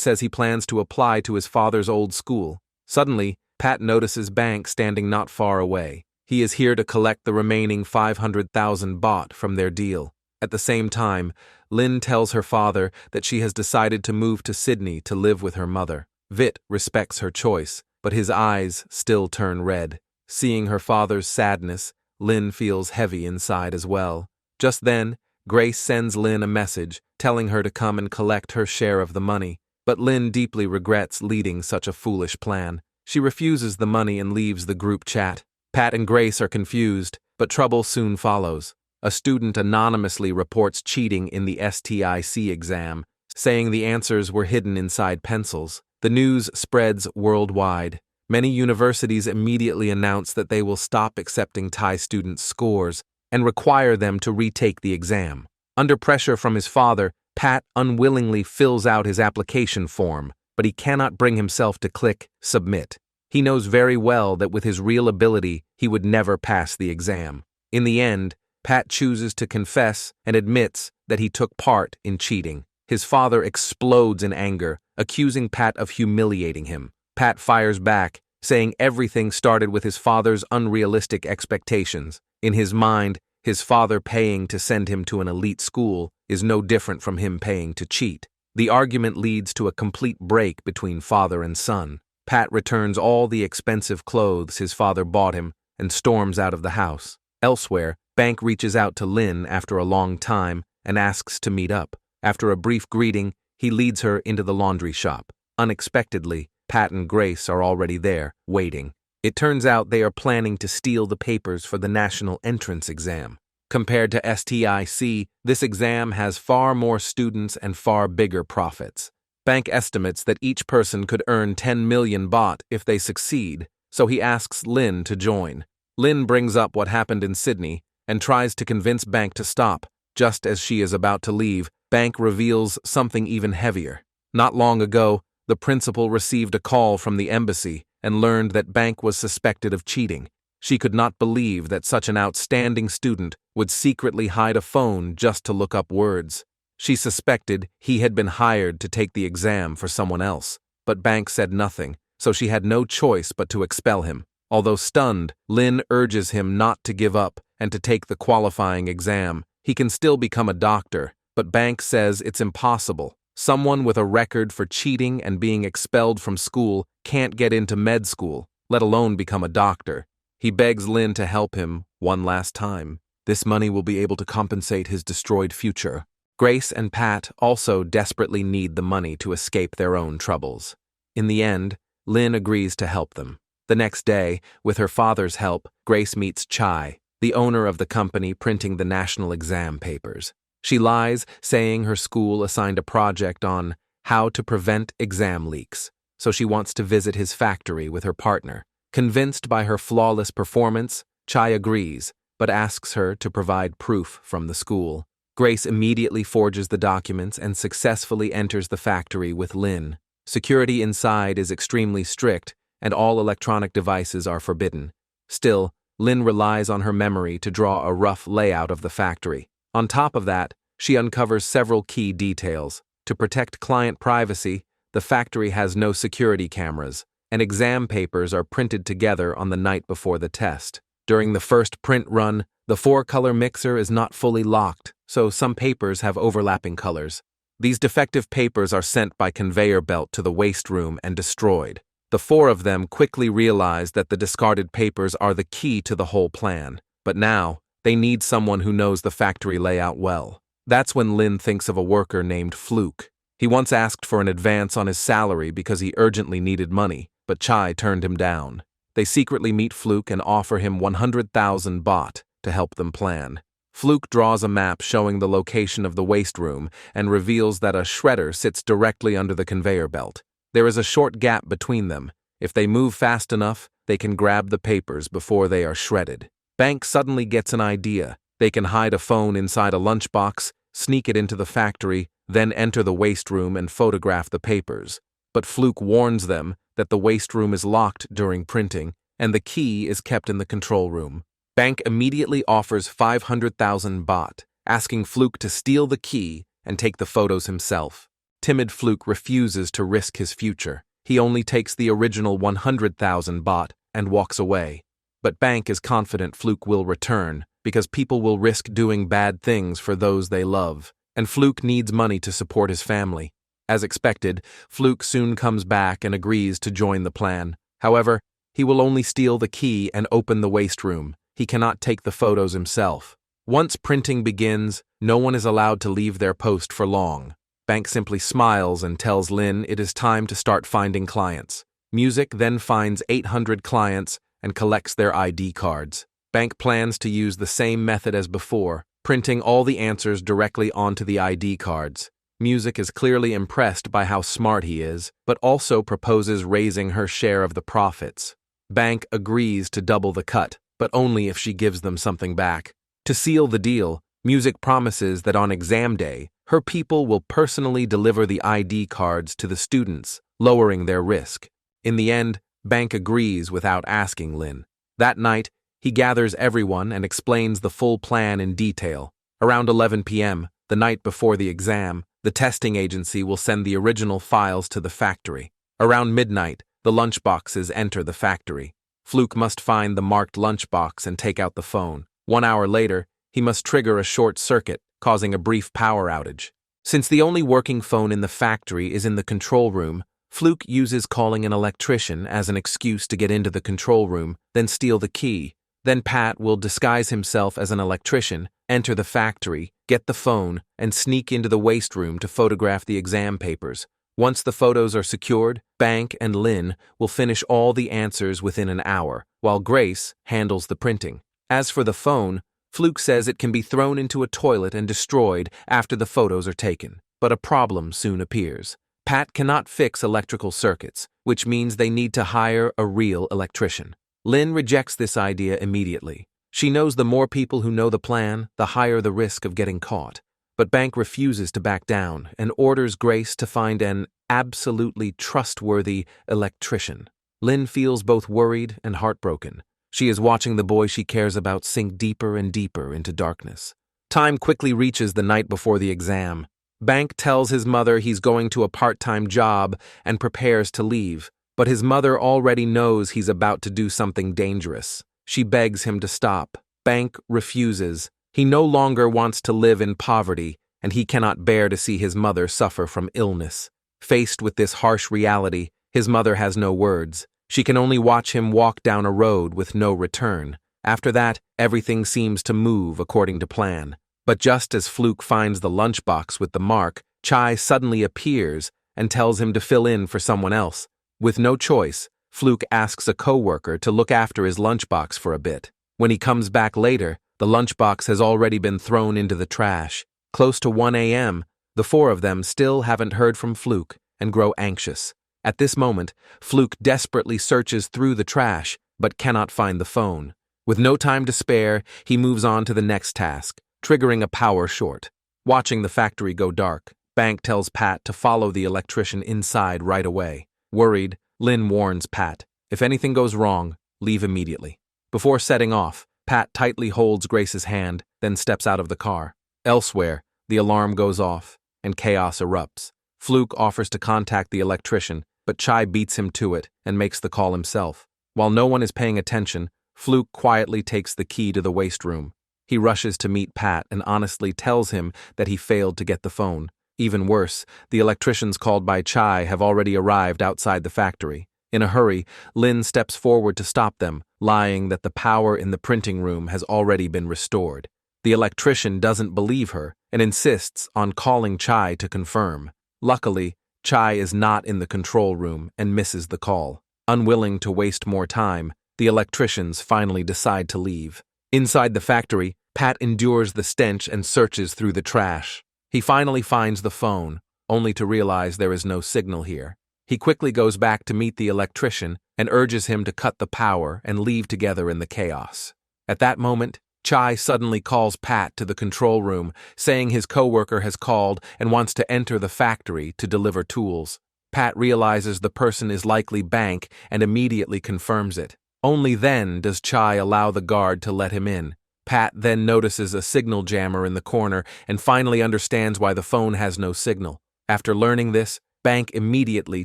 says he plans to apply to his father's old school. Suddenly, Pat notices Bank standing not far away. He is here to collect the remaining 500,000 baht from their deal. At the same time, Lynn tells her father that she has decided to move to Sydney to live with her mother. Vit respects her choice, but his eyes still turn red. Seeing her father's sadness, Lynn feels heavy inside as well. Just then, Grace sends Lynn a message telling her to come and collect her share of the money, but Lynn deeply regrets leading such a foolish plan. She refuses the money and leaves the group chat. Pat and Grace are confused, but trouble soon follows. A student anonymously reports cheating in the STIC exam, saying the answers were hidden inside pencils. The news spreads worldwide. Many universities immediately announce that they will stop accepting Thai students' scores and require them to retake the exam. Under pressure from his father, Pat unwillingly fills out his application form, but he cannot bring himself to click submit. He knows very well that with his real ability, he would never pass the exam. In the end, Pat chooses to confess and admits that he took part in cheating. His father explodes in anger, accusing Pat of humiliating him. Pat fires back, saying everything started with his father's unrealistic expectations. In his mind, his father paying to send him to an elite school is no different from him paying to cheat. The argument leads to a complete break between father and son. Pat returns all the expensive clothes his father bought him and storms out of the house. Elsewhere, Bank reaches out to Lynn after a long time and asks to meet up. After a brief greeting, he leads her into the laundry shop. Unexpectedly, Pat and Grace are already there, waiting. It turns out they are planning to steal the papers for the national entrance exam. Compared to STIC, this exam has far more students and far bigger profits. Bank estimates that each person could earn 10 million baht if they succeed, so he asks Lynn to join. Lynn brings up what happened in Sydney and tries to convince Bank to stop. Just as she is about to leave, Bank reveals something even heavier. Not long ago, the principal received a call from the embassy and learned that Bank was suspected of cheating. She could not believe that such an outstanding student would secretly hide a phone just to look up words. She suspected he had been hired to take the exam for someone else, but Bank said nothing, so she had no choice but to expel him. Although stunned, Lynn urges him not to give up and to take the qualifying exam. He can still become a doctor, but Bank says it's impossible. Someone with a record for cheating and being expelled from school can't get into med school, let alone become a doctor. He begs Lynn to help him one last time. This money will be able to compensate his destroyed future. Grace and Pat also desperately need the money to escape their own troubles. In the end, Lynn agrees to help them. The next day, with her father's help, Grace meets Chai, the owner of the company printing the national exam papers. She lies, saying her school assigned a project on how to prevent exam leaks, so she wants to visit his factory with her partner. Convinced by her flawless performance, Chai agrees, but asks her to provide proof from the school. Grace immediately forges the documents and successfully enters the factory with Lynn. Security inside is extremely strict, and all electronic devices are forbidden. Still, Lynn relies on her memory to draw a rough layout of the factory. On top of that, she uncovers several key details. To protect client privacy, the factory has no security cameras, and exam papers are printed together on the night before the test. During the first print run, the 4-color mixer is not fully locked, so some papers have overlapping colors. These defective papers are sent by conveyor belt to the waste room and destroyed. The 4 of them quickly realize that the discarded papers are the key to the whole plan, but now they need someone who knows the factory layout well. That's when Lynn thinks of a worker named Fluke. He once asked for an advance on his salary because he urgently needed money, but Chai turned him down. They secretly meet Fluke and offer him 100,000 baht to help them plan. Fluke draws a map showing the location of the waste room and reveals that a shredder sits directly under the conveyor belt. There is a short gap between them. If they move fast enough, they can grab the papers before they are shredded. Bank suddenly gets an idea. They can hide a phone inside a lunchbox, sneak it into the factory, then enter the waste room and photograph the papers. But Fluke warns them that the waste room is locked during printing, and the key is kept in the control room. Bank immediately offers 500,000 baht, asking Fluke to steal the key and take the photos himself. Timid Fluke refuses to risk his future. He only takes the original 100,000 baht and walks away. But Bank is confident Fluke will return, because people will risk doing bad things for those they love, and Fluke needs money to support his family. As expected, Fluke soon comes back and agrees to join the plan. However, he will only steal the key and open the waste room. He cannot take the photos himself. Once printing begins, no one is allowed to leave their post for long. Bank simply smiles and tells Lynn it is time to start finding clients. Music then finds 800 clients and collects their ID cards. Bank plans to use the same method as before, printing all the answers directly onto the ID cards. Music is clearly impressed by how smart he is, but also proposes raising her share of the profits. Bank agrees to double the cut, but only if she gives them something back. To seal the deal, Music promises that on exam day, her people will personally deliver the ID cards to the students, lowering their risk. In the end, Bank agrees without asking Lynn. That night, he gathers everyone and explains the full plan in detail. Around 11 p.m., the night before the exam, the testing agency will send the original files to the factory. Around midnight, the lunchboxes enter the factory. Fluke must find the marked lunchbox and take out the phone. 1 hour later, he must trigger a short circuit, causing a brief power outage. Since the only working phone in the factory is in the control room, Fluke uses calling an electrician as an excuse to get into the control room, then steal the key. Then Pat will disguise himself as an electrician, enter the factory, get the phone, and sneak into the waste room to photograph the exam papers. Once the photos are secured, Bank and Lynn will finish all the answers within an hour, while Grace handles the printing. As for the phone, Fluke says it can be thrown into a toilet and destroyed after the photos are taken. But a problem soon appears. Pat cannot fix electrical circuits, which means they need to hire a real electrician. Lynn rejects this idea immediately. She knows the more people who know the plan, the higher the risk of getting caught. But Bank refuses to back down and orders Grace to find an absolutely trustworthy electrician. Lynn feels both worried and heartbroken. She is watching the boy she cares about sink deeper and deeper into darkness. Time quickly reaches the night before the exam. Bank tells his mother he's going to a part-time job and prepares to leave, but his mother already knows he's about to do something dangerous. She begs him to stop. Bank refuses. He no longer wants to live in poverty, and he cannot bear to see his mother suffer from illness. Faced with this harsh reality, his mother has no words. She can only watch him walk down a road with no return. After that, everything seems to move according to plan. But just as Fluke finds the lunchbox with the mark, Chai suddenly appears and tells him to fill in for someone else. With no choice, Fluke asks a coworker to look after his lunchbox for a bit. When he comes back later, the lunchbox has already been thrown into the trash. Close to 1 a.m., the four of them still haven't heard from Fluke and grow anxious. At this moment, Fluke desperately searches through the trash, but cannot find the phone. With no time to spare, he moves on to the next task, triggering a power short. Watching the factory go dark, Bank tells Pat to follow the electrician inside right away. Worried, Lynn warns Pat, if anything goes wrong, leave immediately. Before setting off, Pat tightly holds Grace's hand, then steps out of the car. Elsewhere, the alarm goes off, and chaos erupts. Fluke offers to contact the electrician, but Chai beats him to it and makes the call himself. While no one is paying attention, Fluke quietly takes the key to the waste room. He rushes to meet Pat and honestly tells him that he failed to get the phone. Even worse, the electricians called by Chai have already arrived outside the factory. In a hurry, Lynn steps forward to stop them, lying that the power in the printing room has already been restored. The electrician doesn't believe her and insists on calling Chai to confirm. Luckily, Chai is not in the control room and misses the call. Unwilling to waste more time, the electricians finally decide to leave. Inside the factory, Pat endures the stench and searches through the trash. He finally finds the phone, only to realize there is no signal here. He quickly goes back to meet the electrician and urges him to cut the power and leave together in the chaos. At that moment, Chai suddenly calls Pat to the control room, saying his coworker has called and wants to enter the factory to deliver tools. Pat realizes the person is likely Bank and immediately confirms it. Only then does Chai allow the guard to let him in. Pat then notices a signal jammer in the corner and finally understands why the phone has no signal. After learning this, Bank immediately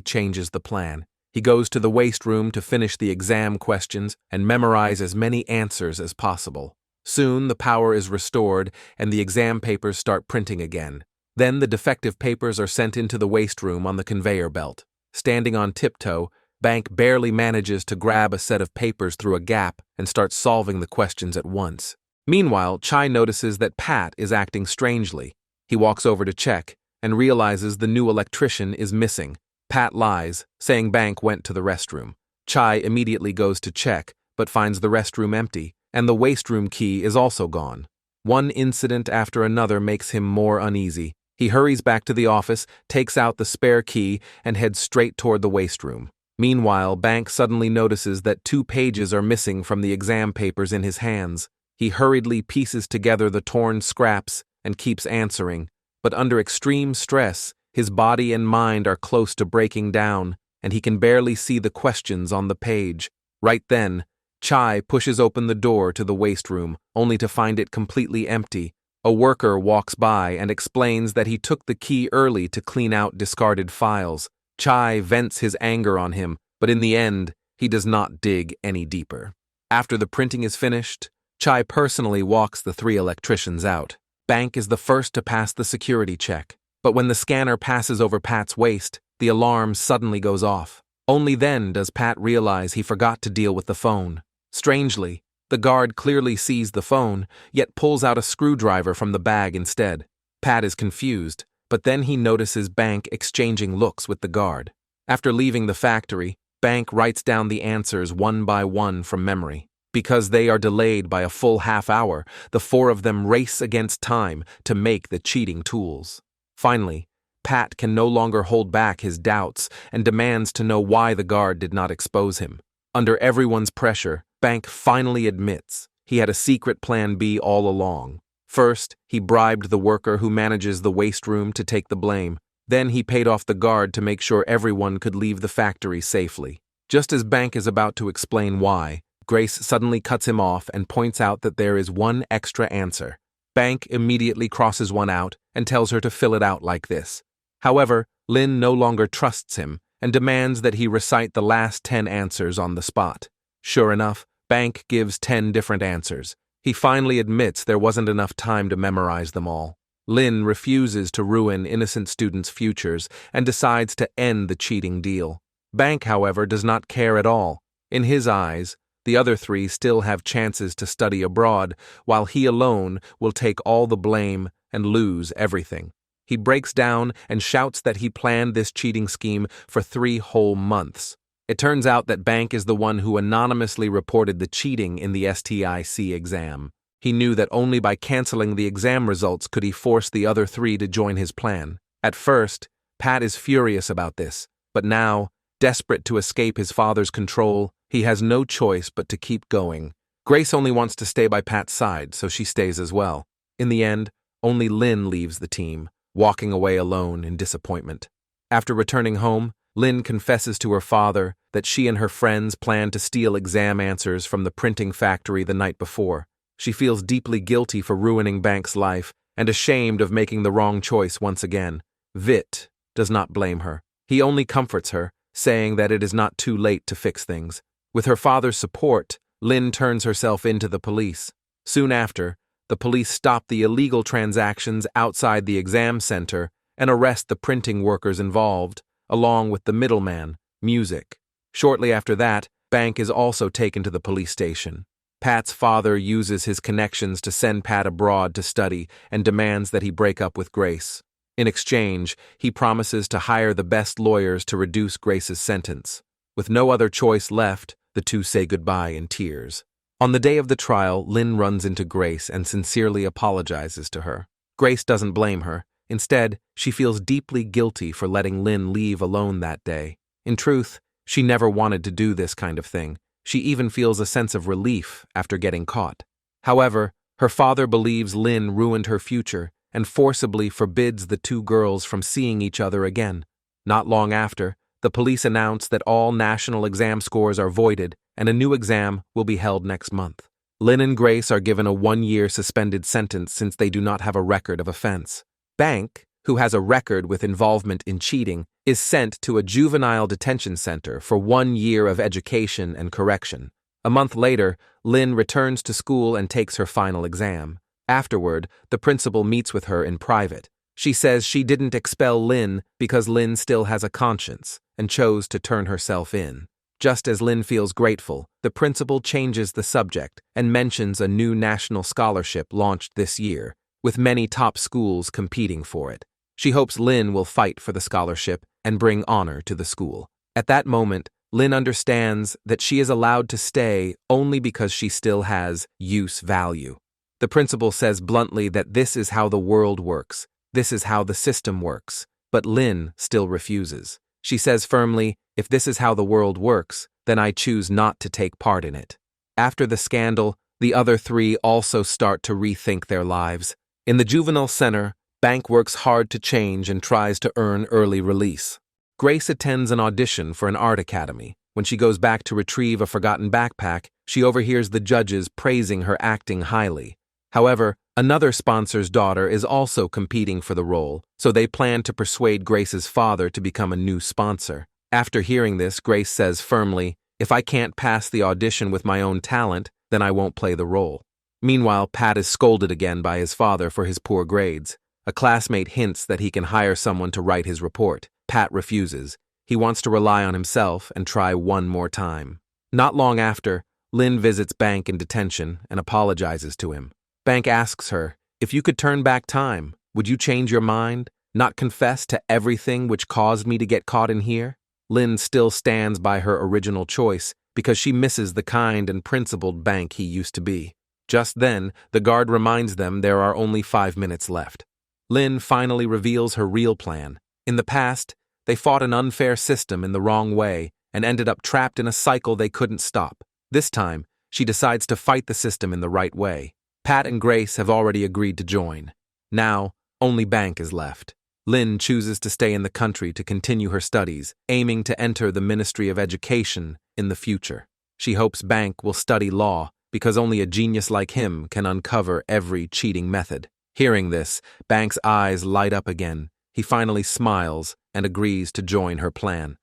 changes the plan. He goes to the waste room to finish the exam questions and memorize as many answers as possible. Soon the power is restored and the exam papers start printing again. Then the defective papers are sent into the waste room on the conveyor belt. Standing on tiptoe, Bank barely manages to grab a set of papers through a gap and starts solving the questions at once. Meanwhile, Chai notices that Pat is acting strangely. He walks over to check and realizes the new electrician is missing. Pat lies, saying Bank went to the restroom. Chai immediately goes to check, but finds the restroom empty, and the waste room key is also gone. One incident after another makes him more uneasy. He hurries back to the office, takes out the spare key, and heads straight toward the waste room. Meanwhile, Bank suddenly notices that 2 pages are missing from the exam papers in his hands. He hurriedly pieces together the torn scraps and keeps answering, but under extreme stress, his body and mind are close to breaking down, and he can barely see the questions on the page. Right then, Chai pushes open the door to the waste room, only to find it completely empty. A worker walks by and explains that he took the key early to clean out discarded files. Chai vents his anger on him, but in the end, he does not dig any deeper. After the printing is finished, Chai personally walks the 3 electricians out. Bank is the first to pass the security check, but when the scanner passes over Pat's waist, the alarm suddenly goes off. Only then does Pat realize he forgot to deal with the phone. Strangely, the guard clearly sees the phone, yet pulls out a screwdriver from the bag instead. Pat is confused, but then he notices Bank exchanging looks with the guard. After leaving the factory, Bank writes down the answers one by one from memory. Because they are delayed by a full half hour, the 4 of them race against time to make the cheating tools. Finally, Pat can no longer hold back his doubts and demands to know why the guard did not expose him. Under everyone's pressure, Bank finally admits he had a secret plan B all along. First, he bribed the worker who manages the waste room to take the blame. Then he paid off the guard to make sure everyone could leave the factory safely. Just as Bank is about to explain why, Grace suddenly cuts him off and points out that there is one extra answer. Bank immediately crosses one out and tells her to fill it out like this. However, Lynn no longer trusts him and demands that he recite the last 10 answers on the spot. Sure enough, Bank gives 10 different answers. He finally admits there wasn't enough time to memorize them all. Lynn refuses to ruin innocent students' futures and decides to end the cheating deal. Bank, however, does not care at all. In his eyes, the other three still have chances to study abroad, while he alone will take all the blame and lose everything. He breaks down and shouts that he planned this cheating scheme for 3 whole months. It turns out that Bank is the one who anonymously reported the cheating in the STIC exam. He knew that only by canceling the exam results could he force the other 3 to join his plan. At first, Pat is furious about this, but now, desperate to escape his father's control, he has no choice but to keep going. Grace only wants to stay by Pat's side, so she stays as well. In the end, only Lynn leaves the team, walking away alone in disappointment. After returning home, Lynn confesses to her father that she and her friends planned to steal exam answers from the printing factory the night before. She feels deeply guilty for ruining Bank's life and ashamed of making the wrong choice once again. Vit does not blame her. He only comforts her, saying that it is not too late to fix things. With her father's support, Lynn turns herself into the police. Soon after, the police stop the illegal transactions outside the exam center and arrest the printing workers involved, along with the middleman, Music. Shortly after that, Bank is also taken to the police station. Pat's father uses his connections to send Pat abroad to study and demands that he break up with Grace. In exchange, he promises to hire the best lawyers to reduce Grace's sentence. With no other choice left, the two say goodbye in tears. On the day of the trial, Lynn runs into Grace and sincerely apologizes to her. Grace doesn't blame her. Instead, she feels deeply guilty for letting Lynn leave alone that day. In truth, she never wanted to do this kind of thing. She even feels a sense of relief after getting caught. However, her father believes Lynn ruined her future and forcibly forbids the 2 girls from seeing each other again. Not long after, the police announce that all national exam scores are voided and a new exam will be held next month. Lynn and Grace are given a 1-year suspended sentence since they do not have a record of offense. Bank, who has a record with involvement in cheating, is sent to a juvenile detention center for 1 year of education and correction. A month later, Lynn returns to school and takes her final exam. Afterward, the principal meets with her in private. She says she didn't expel Lynn because Lynn still has a conscience and chose to turn herself in. Just as Lynn feels grateful, the principal changes the subject and mentions a new national scholarship launched this year, with many top schools competing for it. She hopes Lynn will fight for the scholarship and bring honor to the school. At that moment, Lynn understands that she is allowed to stay only because she still has use value. The principal says bluntly that this is how the world works, this is how the system works, but Lynn still refuses. She says firmly, if this is how the world works, then I choose not to take part in it. After the scandal, the other 3 also start to rethink their lives. In the juvenile center, Bank works hard to change and tries to earn early release. Grace attends an audition for an art academy. When she goes back to retrieve a forgotten backpack, she overhears the judges praising her acting highly. However, another sponsor's daughter is also competing for the role, so they plan to persuade Grace's father to become a new sponsor. After hearing this, Grace says firmly, if I can't pass the audition with my own talent, then I won't play the role. Meanwhile, Pat is scolded again by his father for his poor grades. A classmate hints that he can hire someone to write his report. Pat refuses. He wants to rely on himself and try one more time. Not long after, Lynn visits Bank in detention and apologizes to him. Bank asks her, if you could turn back time, would you change your mind, not confess to everything which caused me to get caught in here? Lynn still stands by her original choice because she misses the kind and principled Bank he used to be. Just then, the guard reminds them there are only 5 minutes left. Lynn finally reveals her real plan. In the past, they fought an unfair system in the wrong way and ended up trapped in a cycle they couldn't stop. This time, she decides to fight the system in the right way. Pat and Grace have already agreed to join. Now, only Bank is left. Lynn chooses to stay in the country to continue her studies, aiming to enter the Ministry of Education in the future. She hopes Bank will study law, because only a genius like him can uncover every cheating method. Hearing this, Bank's eyes light up again. He finally smiles and agrees to join her plan.